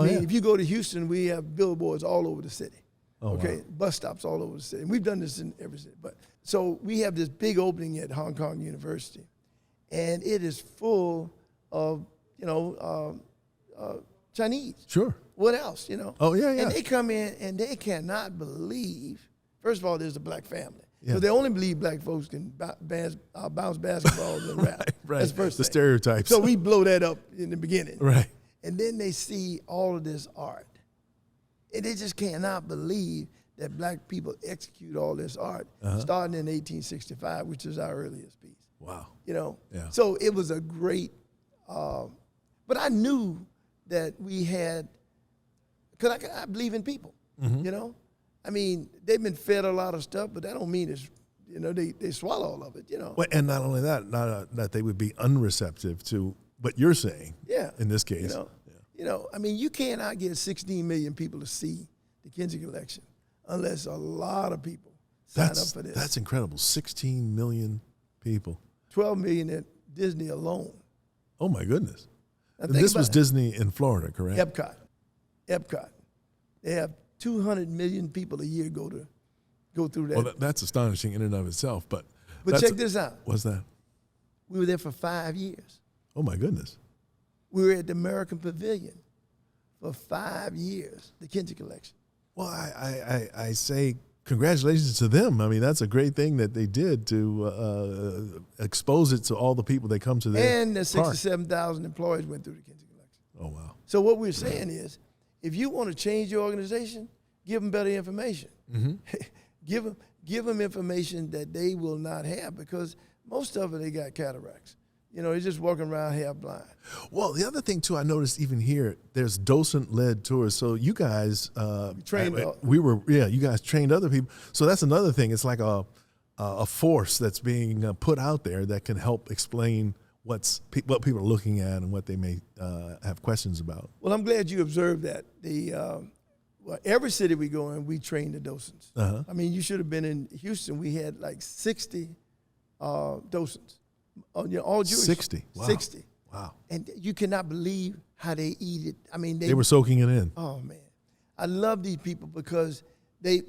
If you go to Houston, we have billboards all over the city. Oh, wow. Bus stops all over the city. And we've done this in every city. But so we have this big opening at Hong Kong University, and it is full of Chinese. Sure. What else? Oh yeah. And they come in and they cannot believe. First of all, there's a black family. Yeah. So they only believe black folks can bounce basketballs and rap. Right. That's the first the thing. Stereotypes. So we blow that up in the beginning. Right. And then they see all of this art. And they just cannot believe that black people execute all this art, starting in 1865, which is our earliest piece. Wow. Yeah. So it was a great, but I knew that we had, because I believe in people, I mean, they've been fed a lot of stuff, but that don't mean it's, they swallow all of it, Well, and not only that, that they would be unreceptive to what you're saying. Yeah. In this case. I mean, you cannot get 16 million people to see the Kinsey Collection unless a lot of people sign up for this. That's incredible. 16 million people. 12 million at Disney alone. Oh my goodness! Now And think this was about it. Disney in Florida, correct? Epcot. They have 200 million people a year go through that. Well, that's astonishing in and of itself. But check this out. What's that? We were there for 5 years. Oh my goodness! We were at the American Pavilion for 5 years, the Kinsey Collection. Well, I say congratulations to them. I mean, that's a great thing that they did to expose it to all the people that come to their And the park. 67,000 employees went through the Kinsey Collection. Oh, wow. So what we're saying is, if you want to change your organization, give them better information. Mm-hmm. give them information that they will not have, because most of it, they got cataracts. You know, they're just walking around half blind. Well, the other thing, too, I noticed even here, there's docent-led tours. So you guys, you guys trained other people. So that's another thing. It's like a force that's being put out there that can help explain what people are looking at and what they may have questions about. Well, I'm glad you observed that. Every city we go in, we train the docents. Uh-huh. I mean, you should have been in Houston. We had like 60 docents. All Jewish. 60. Wow. 60. Wow. And you cannot believe how they eat it. I mean, They were soaking it in. Oh man, I love these people because they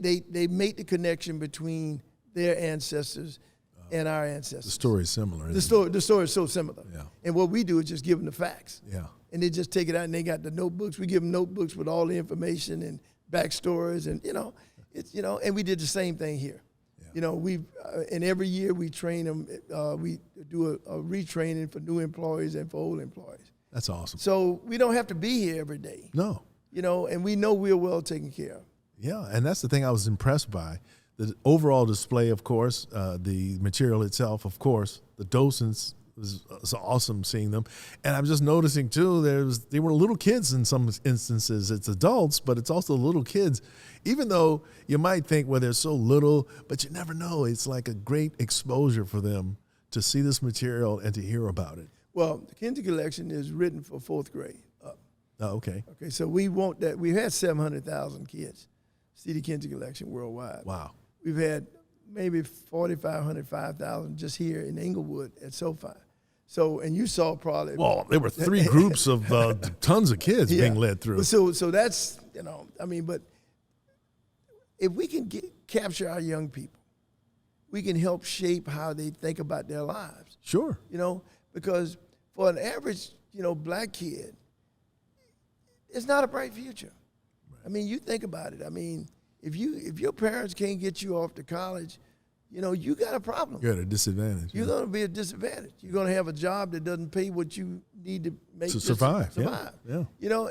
make the connection between their ancestors and our ancestors. The story is similar. The story is so similar. Yeah. And what we do is just give them the facts. Yeah. And they just take it out and they got the notebooks. We give them notebooks with all the information and backstories, and and we did the same thing here. You know, and every year we train them. We do a retraining for new employees and for old employees. That's awesome. So we don't have to be here every day. No. You know, and we know we're well taken care of. Yeah, and that's the thing I was impressed by. The overall display, of course, the material itself, of course, the docents, was awesome seeing them. And I'm just noticing, too, they were little kids in some instances. It's adults, but it's also little kids. Even though you might think, well, they're so little, but you never know. It's like a great exposure for them to see this material and to hear about it. Well, the Kinsey Collection is written for 4th grade up. Oh, okay. Okay, so we want that. We've had 700,000 kids see the Kinsey Collection worldwide. Wow. We've had maybe 4,500, 5,000 just here in Inglewood at SoFi. So, and you saw probably. Well, there were 3 groups of tons of kids being led through. So that's, but if we can capture our young people, we can help shape how they think about their lives. Sure. Because for an average, black kid, it's not a bright future. Right. I mean, you think about it. I mean, if your parents can't get you off to college, you got a problem. You're at a disadvantage. You're going to be at a disadvantage. You're going to have a job that doesn't pay what you need to make to survive. Yeah.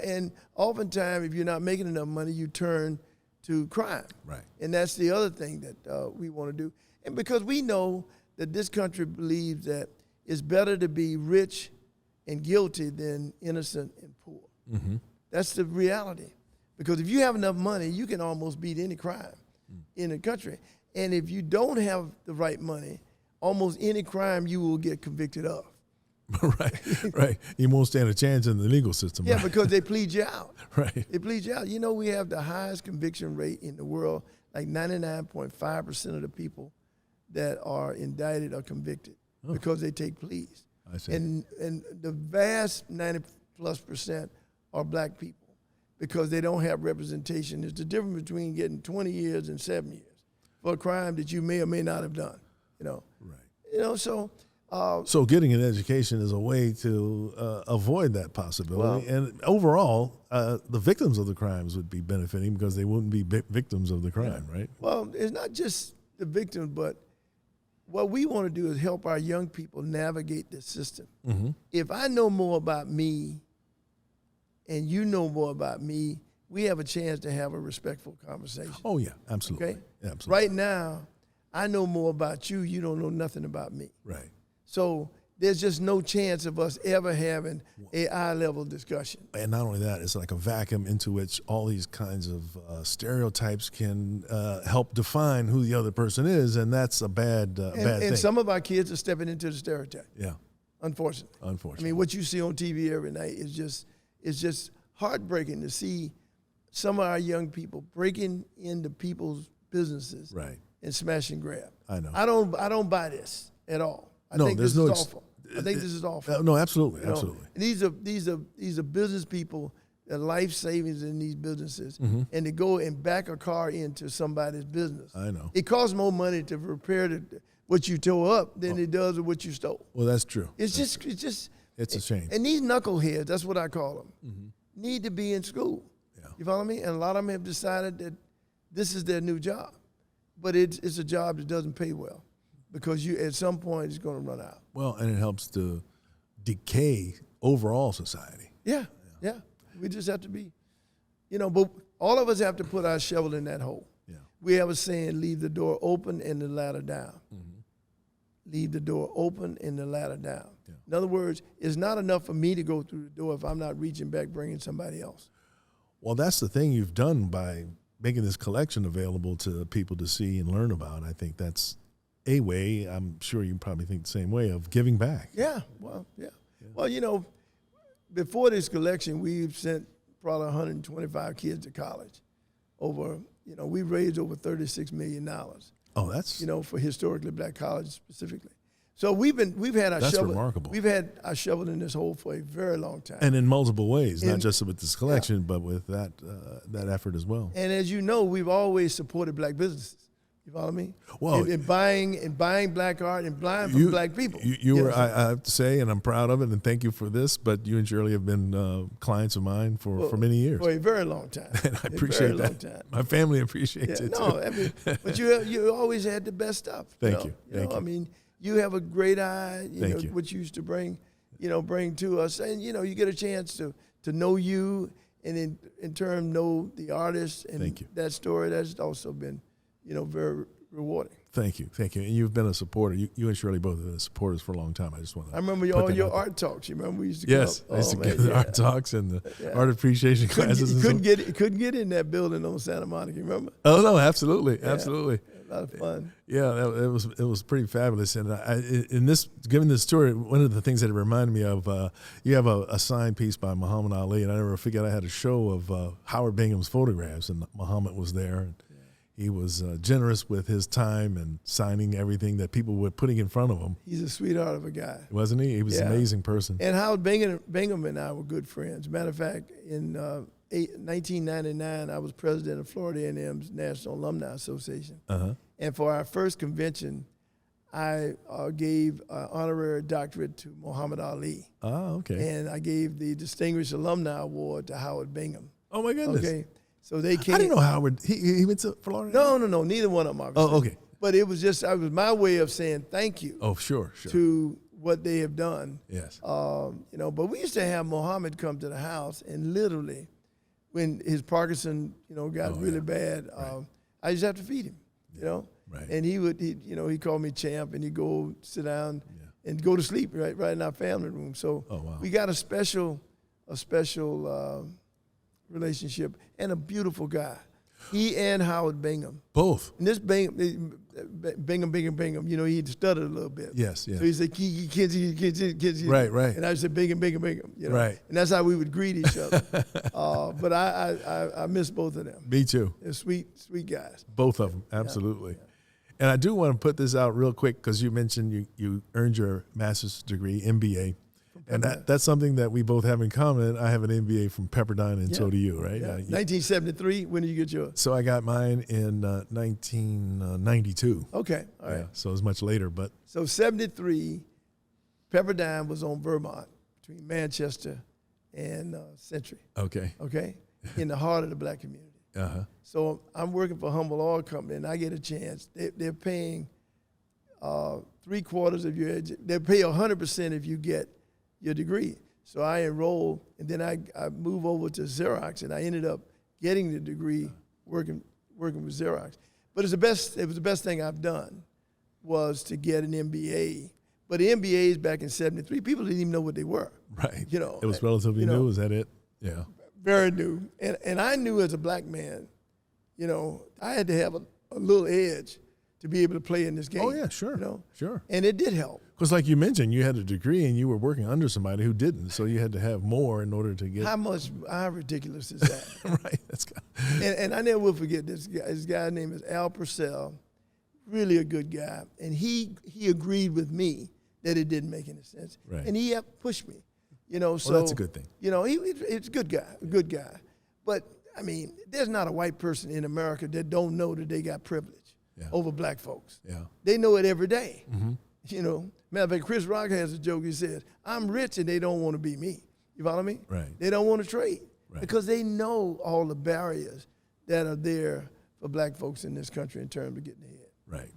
And oftentimes, if you're not making enough money, you turn to crime. Right. And that's the other thing that we want to do. And because we know that this country believes that it's better to be rich and guilty than innocent and poor. Mm-hmm. That's the reality. Because if you have enough money, you can almost beat any crime in the country. And if you don't have the right money, almost any crime you will get convicted of. Right. You won't stand a chance in the legal system. Yeah, right? because they plead you out. Right. They plead you out. We have the highest conviction rate in the world. Like 99.5% of the people that are indicted are convicted because they take pleas. I see. And the vast 90+% are black people because they don't have representation. There's the difference between getting 20 years and 7 years for a crime that you may or may not have done. Right. So getting an education is a way to avoid that possibility. And overall, the victims of the crimes would be benefiting because they wouldn't be victims of the crime, right? Well, it's not just the victims, but what we want to do is help our young people navigate this system. Mm-hmm. If I know more about me and you know more about me, we have a chance to have a respectful conversation. Oh, yeah, absolutely. Okay? Absolutely. Right now, I know more about you. You don't know nothing about me. Right. So there's just no chance of us ever having a eye-level discussion. And not only that, it's like a vacuum into which all these kinds of stereotypes can help define who the other person is, and that's a bad thing. And some of our kids are stepping into the stereotype. Yeah. Unfortunately. I mean, what you see on TV every night is just heartbreaking to see some of our young people breaking into people's businesses right. and smash and grab. I know. I don't buy this at all. I No, think there's this no is awful. I think this is awful. No, absolutely, You know? absolutely. And these are business people. Their life savings in these businesses, Mm-hmm. and to go and back a car into somebody's business. I know. It costs more money to repair what you tore up than it does with what you stole. Well, that's true. It's That's just It's a shame. And these knuckleheads, that's what I call them, need to be in school. Yeah. You follow me? And a lot of them have decided that this is their new job, but it's a job that doesn't pay well because you at some point it's going to run out. Well, and it helps to decay overall society. Yeah. We just have to be, but all of us have to put our shovel in that hole. Yeah. We have a saying, leave the door open and the ladder down. Leave the door open and the ladder down. Yeah. In other words, it's not enough for me to go through the door if I'm not reaching back, bringing somebody else. Well, that's the thing you've done by making this collection available to people to see and learn about. I think that's a way, I'm sure you probably think the same way, of giving back. Yeah. Well, before this collection, we've sent probably 125 kids to college. We raised over $36 million. Oh, that's For historically black colleges specifically. So we've had our That's shovel. remarkable. We've had our shovel in this hole for a very long time. and in multiple ways, not just with this collection, but with that effort as well. And as you know, we've always supported black businesses. You follow me? Well, in buying black art and buying from black people. You were, I have to say, and I'm proud of it, and thank you for this. But you and Shirley have been clients of mine for many years, for a very long time. and I appreciate that. Long time. My family appreciates it too. I mean, but you always had the best stuff. Thank you. I mean, you have a great eye. Thank you. What you used to bring to us, and you get a chance to know you, and in turn know the artist and Thank you. that story. That's also been very rewarding. Thank you. And you've been a supporter. You and Shirley both have been supporters for a long time. I just want to. I remember all your art talks. You remember we used to go Yes, up? I used to give the art talks and the art appreciation classes. Couldn't get in that building on Santa Monica. You remember? Oh no, absolutely, absolutely. A lot of fun. Yeah, it was pretty fabulous. And giving this tour, one of the things that it reminded me of, you have a signed piece by Muhammad Ali, and I never forget I had a show of Howard Bingham's photographs, and Muhammad was there. And he was generous with his time and signing everything that people were putting in front of him. He's a sweetheart of a guy. Wasn't he? He was an amazing person. And Howard Bingham and I were good friends. Matter of fact, in 1999, I was president of Florida A&M's National Alumni Association. Uh-huh. And for our first convention, I gave an honorary doctorate to Muhammad Ali. Oh, okay. And I gave the Distinguished Alumni Award to Howard Bingham. Oh, my goodness. Okay. So they came. I didn't know Howard. He went to Florida? No. Neither one of them, obviously. Oh, okay. But it was my way of saying thank you. Oh, sure. To what they have done. Yes. But we used to have Muhammad come to the house, and literally, when his Parkinson, got really bad, I just have to feed him, Right. And he called me champ, and he'd go sit down and go to sleep right in our family room. So we got a special relationship, and a beautiful guy. He and Howard Bingham. Both. And this Bingham, he stuttered a little bit. Yes. So he said, Kinsey. Right. And I said, Bingham. Right. And that's how we would greet each other. But I miss both of them. Me too. They're sweet guys. Both of them, absolutely. Yeah. And I do want to put this out real quick because you mentioned you earned your master's degree, MBA. And that's something that we both have in common. I have an MBA from Pepperdine, and so do you, right? Yeah. 1973, when did you get yours? So I got mine in 1992. Okay, all right. Yeah, so it was much later. But So 73, Pepperdine was on Vermont, between Manchester and Century. Okay. In the heart of the black community. Uh-huh. So I'm working for Humble Oil Company, and I get a chance. They're paying 3/4 of your they pay 100% if you get your degree. So I enrolled, and then I moved over to Xerox, and I ended up getting the degree working with Xerox. But it was the best thing I've done was to get an MBA. But the MBAs back in 73, people didn't even know what they were. Right. It was relatively new. Is that it? Yeah. Very new. And I knew as a black man, I had to have a little edge to be able to play in this game. Oh, yeah, sure. Sure. And it did help. Because like you mentioned, you had a degree and you were working under somebody who didn't. So you had to have more in order to get. How ridiculous is that? Right. That's and I never will forget this guy. This guy's name is Al Purcell, really a good guy. And he agreed with me that it didn't make any sense. Right. And he helped push me, you know. So that's a good thing. You know, it's a good guy. But I mean, there's not a white person in America that don't know that they got privilege over black folks. Yeah. They know it every day. You know, matter of fact, Chris Rock has a joke. He says, "I'm rich and they don't want to be me." You follow me? Right. They don't want to trade Right. because they know all the barriers that are there for black folks in this country in terms of getting ahead. Right.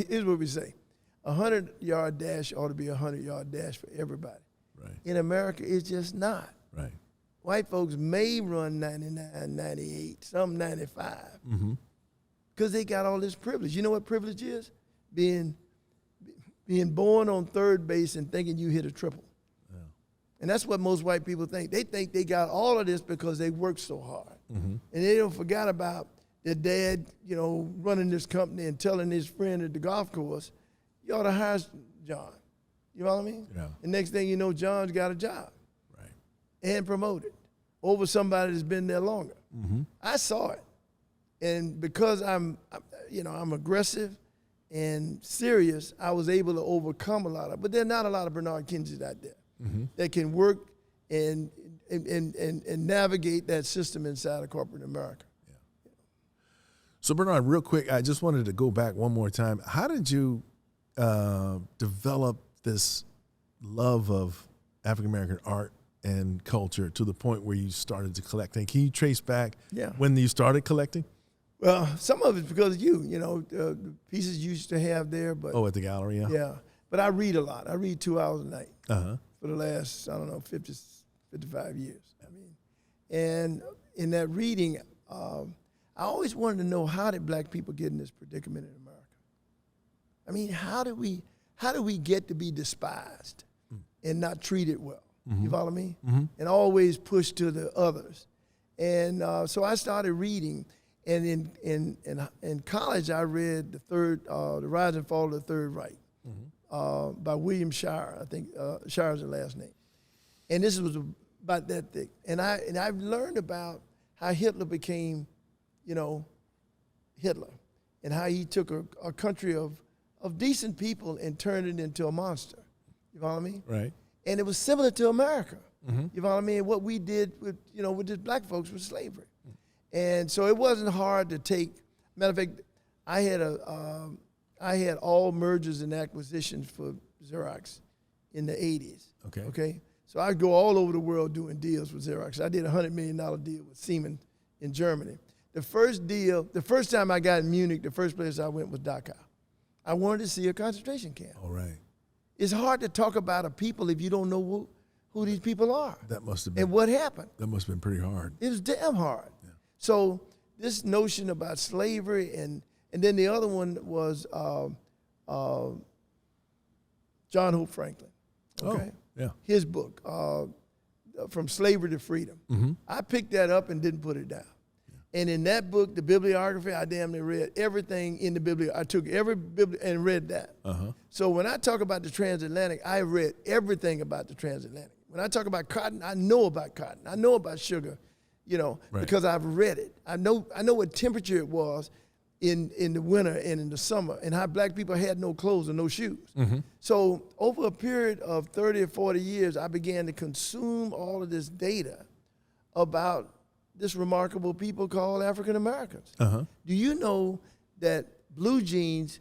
Here's what we say. 100-yard dash ought to be a 100-yard dash for everybody. Right. In America, it's just not. Right. White folks may run 99, 98, some 95, because they got all this privilege. You know what privilege is? Being born on third base and thinking you hit a triple. Yeah. And that's what most white people think. They think they got all of this because they work so hard. And they don't forget about their dad, you know, running this company and telling his friend at the golf course, "You ought to hire John." You know what I mean? Yeah. And next thing you know, John's got a job. Right. And promoted over somebody that's been there longer. I saw it. And because I'm aggressive and serious, I was able to overcome a lot of, but there are not a lot of Bernard Kinseys out there that can work and navigate that system inside of corporate America. Yeah. So Bernard, real quick, I just wanted to go back one more time. How did you develop this love of African American art and culture to the point where you started to collect? And can you trace back when you started collecting? Well, some of it's because of you know, the pieces you used to have there. But at the gallery, yeah. Yeah, but I read a lot. I read 2 hours a night for the last, 55 years. I mean, and in that reading, I always wanted to know, how did black people get in this predicament in America? I mean, how do we get to be despised and not treated well? You follow me? And always pushed to the others. And so I started reading. And in college, I read The Rise and Fall of the Third Reich by William Shirer. I think Shirer's the last name. And this was about that thick. And I've learned about how Hitler became, you know, Hitler, and how he took a country of decent people and turned it into a monster. You follow me? Right. And it was similar to America. You follow me? And what we did with the black folks was slavery. And so it wasn't hard to take. Matter of fact, I had all mergers and acquisitions for Xerox in the 80s. Okay. So I'd go all over the world doing deals with Xerox. I did a $100 million deal with Siemens in Germany. The first time I got in Munich, the first place I went was Dachau. I wanted to see a concentration camp. All right. It's hard to talk about a people if you don't know who these people are. That must have been. And what happened. That must have been pretty hard. It was damn hard. Yeah. So this notion about slavery, and then the other one was John Hope Franklin. Okay. Oh, yeah. His book, From Slavery to Freedom. I picked that up and didn't put it down. And in that book, the bibliography, I damn near read everything in the bibliography. I took every and read that. So when I talk about the transatlantic, I read everything about the transatlantic. When I talk about cotton, I know about cotton. I know about sugar, you know, because I've read it. I know what temperature it was in the winter and in the summer, and how black people had no clothes and no shoes. So over a period of 30 or 40 years, I began to consume all of this data about this remarkable people called African Americans. Do you know that blue jeans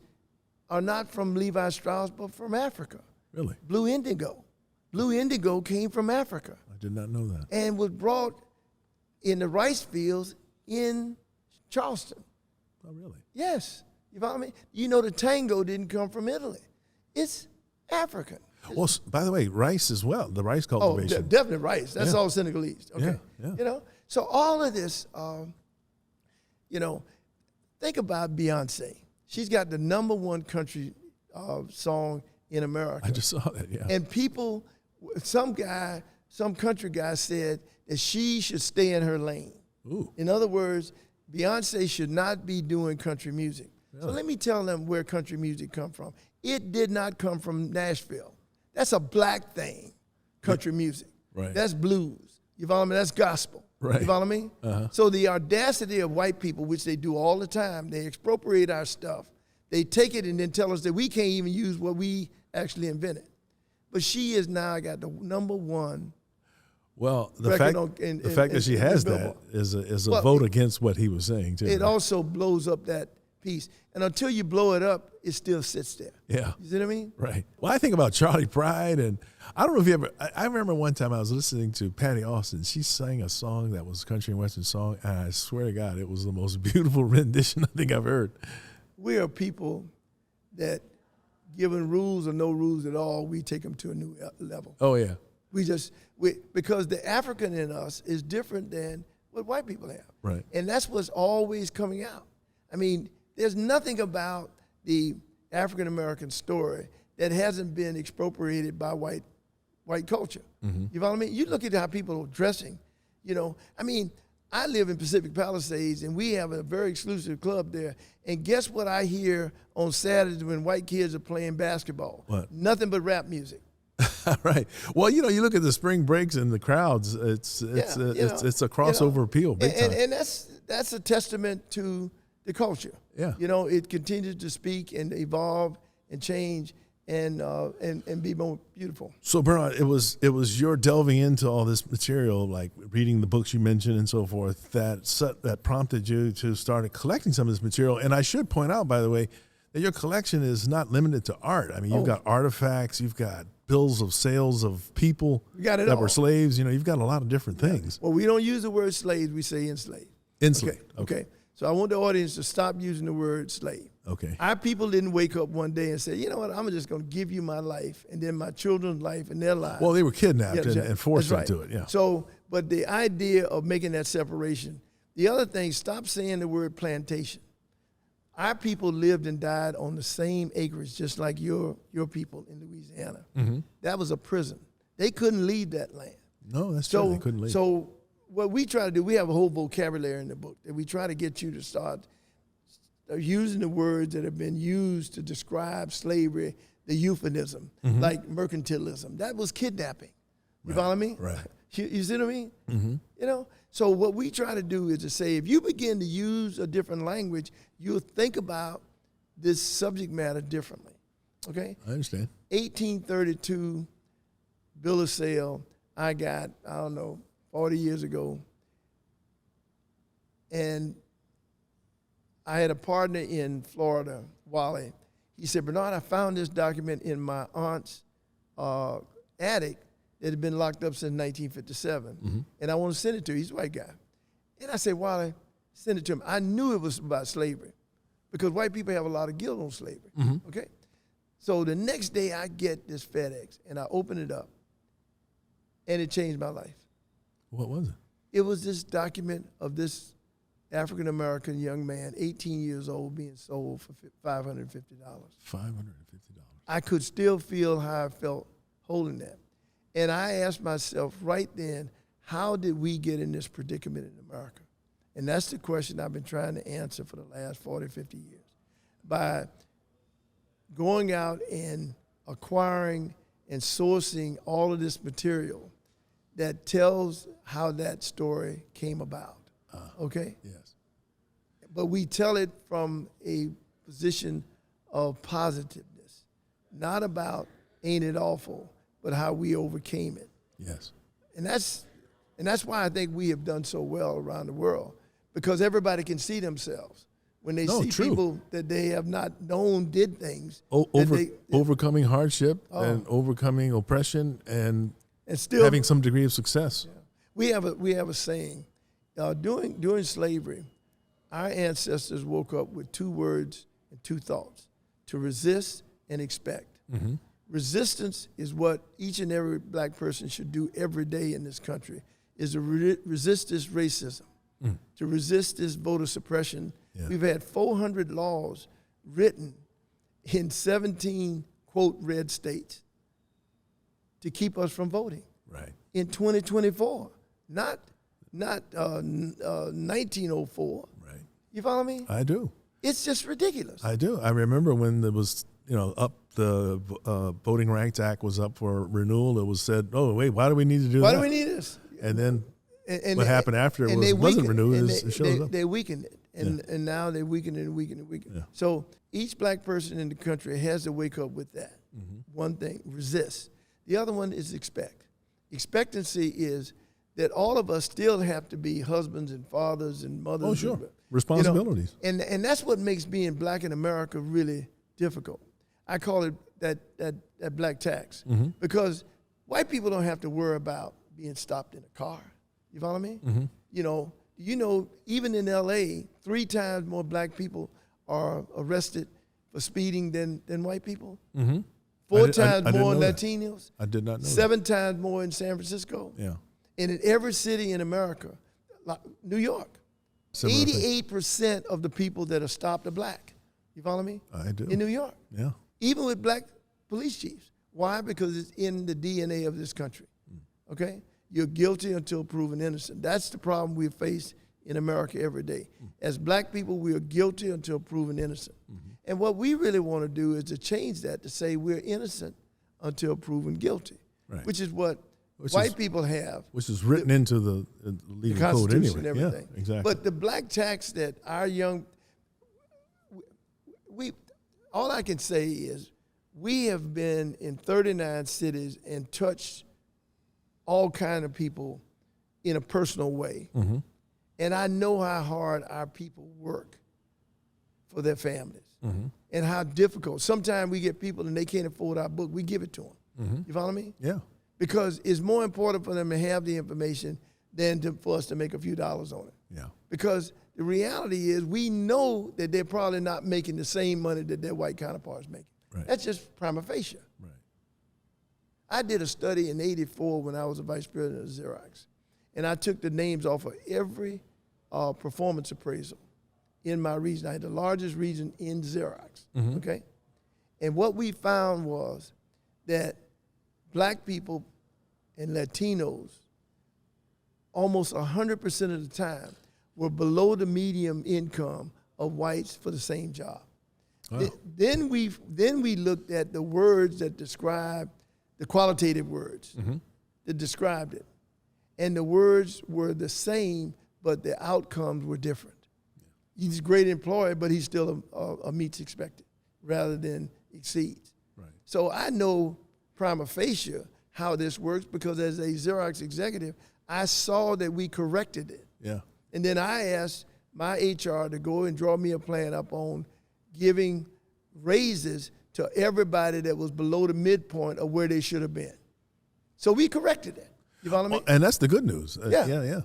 are not from Levi Strauss, but from Africa? Really? Blue indigo. Blue indigo came from Africa. I did not know that. And was brought in the rice fields in Charleston. Oh, really? Yes. You follow me? You know the tango didn't come from Italy. It's African. Well, by the way, rice as well, the rice cultivation. Oh, definitely rice. That's all Senegalese. Okay. Yeah. You know? So all of this, you know, think about Beyonce. She's got the #1 country song in America. I just saw that, yeah. And people, some country guy said that she should stay in her lane. Ooh. In other words, Beyonce should not be doing country music. Really? So let me tell them where country music come from. It did not come from Nashville. That's a black thing, country music. Right. That's blues. You follow me? That's gospel. Right. You follow me? So the audacity of white people, which they do all the time, they expropriate our stuff. They take it and then tell us that we can't even use what we actually invented. But she is now got the #1. Well, the fact that she has that is a vote against what he was saying too. It also blows up that piece, and until you blow it up, it still sits there. Yeah, you see what I mean? Right. Well, I think about Charlie Pride, and I don't know if you ever. I remember one time I was listening to Patty Austin. She sang a song that was a country and western song, and I swear to God, it was the most beautiful rendition I think I've heard. We are people that, given rules or no rules at all, we take them to a new level. Oh yeah. Because the African in us is different than what white people have. Right. And that's what's always coming out. I mean, there's nothing about the African American story that hasn't been expropriated by white culture. Mm-hmm. You follow me? You look at how people are dressing, I mean, I live in Pacific Palisades, and we have a very exclusive club there. And guess what I hear on Saturdays when white kids are playing basketball? What? Nothing but rap music. Right. Well, you look at the spring breaks and the crowds. It's a crossover appeal, big time. And that's a testament to the culture. Yeah. It continues to speak and evolve and change and be more beautiful. So Bernard, it was your delving into all this material, like reading the books you mentioned and so forth, that prompted you to start collecting some of this material. And I should point out, by the way, that your collection is not limited to art. I mean, you've got artifacts, you've got bills of sales of people that were slaves. You've got a lot of different things. Well, we don't use the word slaves, we say enslaved. Enslaved. Okay. So I want the audience to stop using the word slave. Okay. Our people didn't wake up one day and say, you know what, I'm just going to give you my life and then my children's life and their lives. Well, they were kidnapped and forced into it, yeah. So, but the idea of making that separation. The other thing, stop saying the word plantation. Our people lived and died on the same acreage, just like your people in Louisiana. Mm-hmm. That was a prison. They couldn't leave that land. No, that's true. They couldn't leave. So what we try to do, we have a whole vocabulary in the book that we try to get you to start using the words that have been used to describe slavery, the euphemism, like mercantilism. That was kidnapping. You follow me? Right. You see what I mean? Mm-hmm. So what we try to do is to say, if you begin to use a different language, you'll think about this subject matter differently. Okay? I understand. 1832 bill of sale I got, 40 years ago. And I had a partner in Florida, Wally. He said, Bernard, I found this document in my aunt's attic that had been locked up since 1957, and I want to send it to you. He's a white guy. And I said, Wally, send it to him. I knew it was about slavery because white people have a lot of guilt on slavery, okay? So the next day I get this FedEx, and I open it up, and it changed my life. What was it? It was this document of this African-American young man, 18 years old, being sold for $550. $550. I could still feel how I felt holding that. And I asked myself right then, how did we get in this predicament in America? And that's the question I've been trying to answer for the last 40, 50 years. By going out and acquiring and sourcing all of this material that tells how that story came about, okay? Yes. But we tell it from a position of positiveness, not about ain't it awful, but how we overcame it. Yes. And that's why I think we have done so well around the world, because everybody can see themselves when they see people that they have not known did things. Overcoming hardship and overcoming oppression and still having some degree of success. Yeah. We have a saying. During slavery, our ancestors woke up with two words and two thoughts: to resist and expect. Mm-hmm. Resistance is what each and every black person should do every day in this country, is to resist this racism, to resist this voter suppression. Yeah. We've had 400 laws written in 17, quote, red states to keep us from voting. Right. In 2024, not 1904. Right. You follow me? I do. It's just ridiculous. I do. I remember when there was, the Voting Rights Act was up for renewal. It was said, oh, wait, why do we need to do that? Why do we need this? And then what happened after it wasn't renewed. It showed up. They weakened it. And now they weaken it and weaken it and weaken it. Yeah. So each black person in the country has to wake up with that. One thing, resist. The other one is expect. Expectancy is that all of us still have to be husbands and fathers and mothers. Oh, sure. Responsibilities. And that's what makes being black in America really difficult. I call it that black tax. Because white people don't have to worry about being stopped in a car. You follow me? You know, even in LA, 3 times more black people are arrested for speeding than white people. 4 times more Latinos. I did not know 7 times more in San Francisco. Yeah. And in every city in America, like New York, 88% of the people that are stopped are black. You follow me? I do. In New York. Yeah. Even with black police chiefs. Why? Because it's in the DNA of this country. Okay? You're guilty until proven innocent. That's the problem we face in America every day. As black people, we are guilty until proven innocent. And what we really want to do is to change that, to say we're innocent until proven guilty, which is what white people have. Which is written into the legal code anyway. And everything. Yeah, exactly. But the black tax that our young, all I can say is we have been in 39 cities and touched all kind of people in a personal way. And I know how hard our people work for their families and how difficult. Sometimes we get people and they can't afford our book. We give it to them. You follow me? Yeah. Because it's more important for them to have the information than for us to make a few dollars on it. Yeah. Because the reality is we know that they're probably not making the same money that their white counterparts making. Right. That's just prima facie. Right. I did a study in '84 when I was a vice president of Xerox. And I took the names off of every performance appraisal in my region. I had the largest region in Xerox, okay? And what we found was that black people and Latinos, almost 100% of the time, were below the median income of whites for the same job. Wow. Then we looked at the words that describe, the qualitative words that described it. And the words were the same, but the outcomes were different. He's a great employee, but he's still a meets expected rather than exceeds. Right. So I know prima facie how this works because as a Xerox executive, I saw that we corrected it. Yeah. And then I asked my HR to go and draw me a plan up on giving raises to everybody that was below the midpoint of where they should have been. So we corrected it. You follow me? And that's the good news. Yeah. Yeah.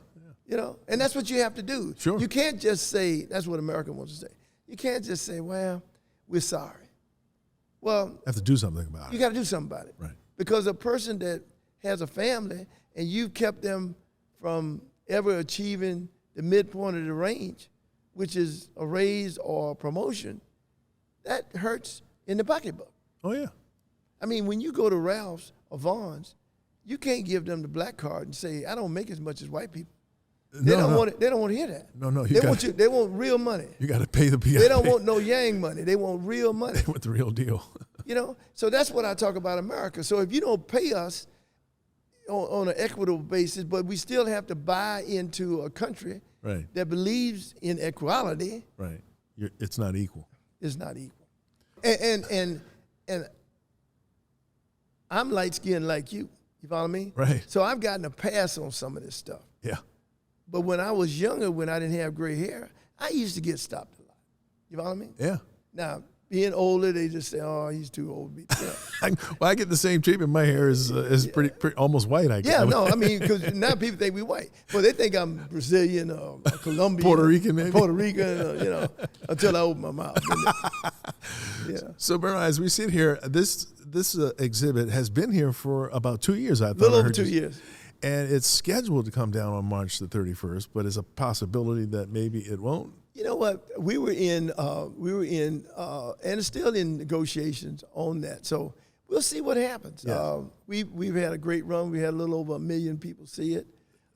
You know, and that's what you have to do. Sure. You can't just say, that's what America wants to say. You can't just say, well, we're sorry. Well, You have to do something about you it. got to do something about it. Right. Because a person that has a family and you've kept them from ever achieving the midpoint of the range, which is a raise or a promotion, that hurts in the pocketbook. Oh, yeah. I mean, when you go to Ralph's or Vaughn's, you can't give them the black card and say, I don't make as much as white people. They don't want it. They don't want to hear that. No. They want real money. You got to pay the people. They don't want no yang money. They want real money. They want the real deal. You know, so that's what I talk about America. So if you don't pay us on an equitable basis, but we still have to buy into a country Right. that believes in equality, Right. It's not equal. it's not equal. And I'm light skinned like you. You follow me? Right. So I've gotten a pass on some of this stuff. Yeah. But when I was younger, when I didn't have gray hair, I used to get stopped a lot. You follow me? Yeah. Now, being older, they just say, "Oh, he's too old to be." Yeah. I get the same treatment. My hair is pretty almost white. I guess. Yeah, no, I mean, because now people think we white, but they think I'm Brazilian or Colombian, Puerto Rican, maybe. Puerto Rican, you know, until I open my mouth. Yeah. So, Bernard, as we sit here, this exhibit has been here for about 2 years. I thought. A little over 2 years. And it's scheduled to come down on March the 31st, but it's a possibility that maybe it won't. You know what? We were in, and it's still in negotiations on that. So we'll see what happens. Yeah. We've had a great run. We had a little over 1 million people see it.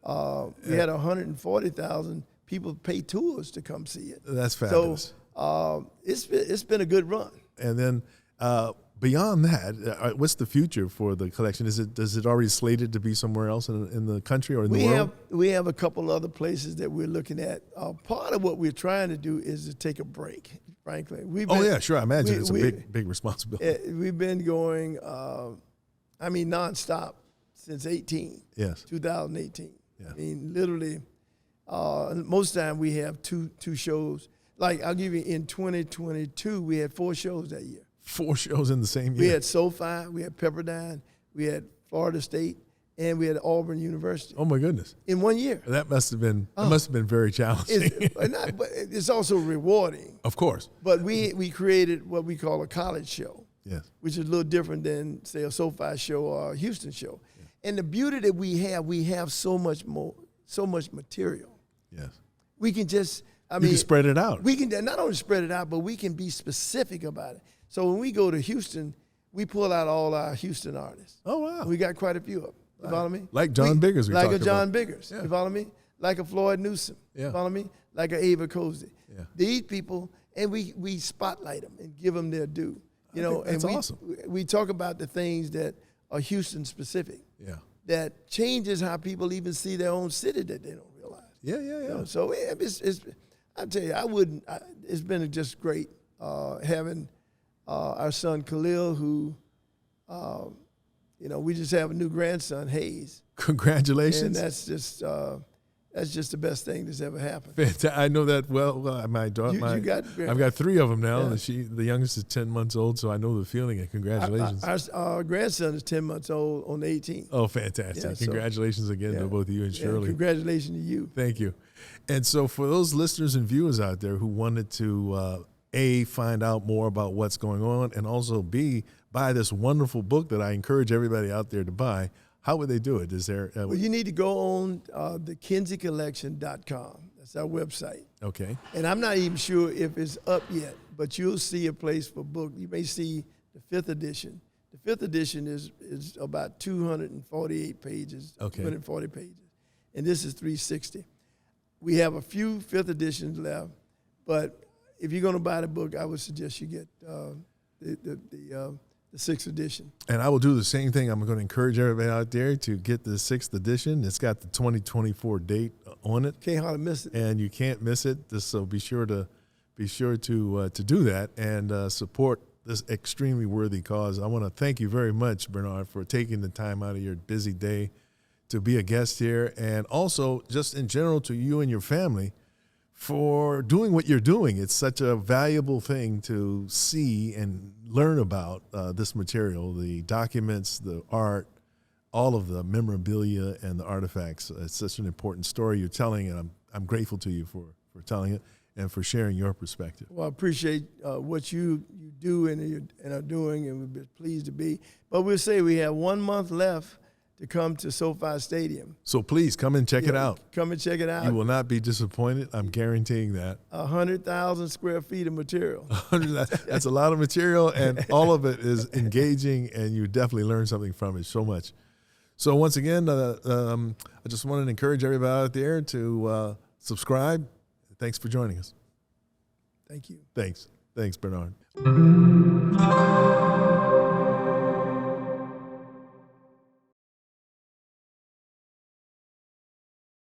We had 140,000 people pay tours to come see it. That's fabulous. So it's been a good run. And then beyond that, what's the future for the collection? Is it already slated to be somewhere else in the country or in the world? We have a couple other places that we're looking at. Part of what we're trying to do is to take a break. Frankly, sure. I imagine it's a big responsibility. We've been going, nonstop since 2018. Yeah. I mean, literally, most of the time we have two shows. Like, I'll give you, in 2022, we had 4 shows that year. 4 shows in the same year? We had SoFi, we had Pepperdine, we had Florida State, and we had Auburn University. Oh, my goodness. In 1 year. That must have been very challenging. But it's also rewarding. Of course. But we created what we call a college show. Yes. Which is a little different than, say, a SoFi show or a Houston show. Yeah. And the beauty that we have so much material. Yes. We can just, you can spread it out. We can not only spread it out, but we can be specific about it. So when we go to Houston, we pull out all our Houston artists. Oh, wow. We got quite a few of them. You follow me? Like John Biggers we talked about. Like a John Biggers. Yeah. You follow me? Like a Floyd Newsom. Yeah. You follow me? Like a Ava Cozy. Yeah. These people, and we spotlight them and give them their due. You know, that's awesome. We talk about the things that are Houston specific. Yeah. That changes how people even see their own city that they don't realize. Yeah. You know, so it's I tell you, it's been just great having our son Khalil, who, we just have a new grandson, Hayes. Congratulations. And that's just the best thing that's ever happened. I know that well. My daughter, I've got 3 of them now. Yeah. And the youngest is 10 months old, so I know the feeling. And congratulations. Our grandson is 10 months old on the 18th. Oh, fantastic! Yeah, congratulations again to both you and Shirley. Congratulations to you. Thank you. And so, for those listeners and viewers out there who wanted to find out more about what's going on, and also buy this wonderful book that I encourage everybody out there to buy, how would they do it? Is there? Well, you need to go on the KinseyCollection.com. That's our website. Okay. And I'm not even sure if it's up yet, but you'll see a place for book. You may see the 5th edition. The 5th edition is about 248 pages. Okay. 240 pages, and this is 360. We have a few 5th editions left, but if you're going to buy the book, I would suggest you get the 6th edition. And I will do the same thing. I'm going to encourage everybody out there to get the 6th edition. It's got the 2024 date on it. Can't hardly miss it. And you can't miss it. So be sure to do that and support this extremely worthy cause. I want to thank you very much, Bernard, for taking the time out of your busy day to be a guest here, and also just in general to you and your family for doing what you're doing. It's such a valuable thing to see and learn about this material, the documents, the art, all of the memorabilia and the artifacts. It's such an important story you're telling, and I'm grateful to you for telling it and for sharing your perspective. Well, I appreciate what you do and are doing, and we'll be pleased to be. But we'll say we have 1 month left to come to SoFi Stadium. So please come and check it out. Come and check it out. You will not be disappointed. I'm guaranteeing that. 100,000 square feet of material. That's a lot of material, and all of it is engaging, and you definitely learn something from it so much. So once again, I just wanted to encourage everybody out there to subscribe. Thanks for joining us. Thank you. Thanks, Bernard.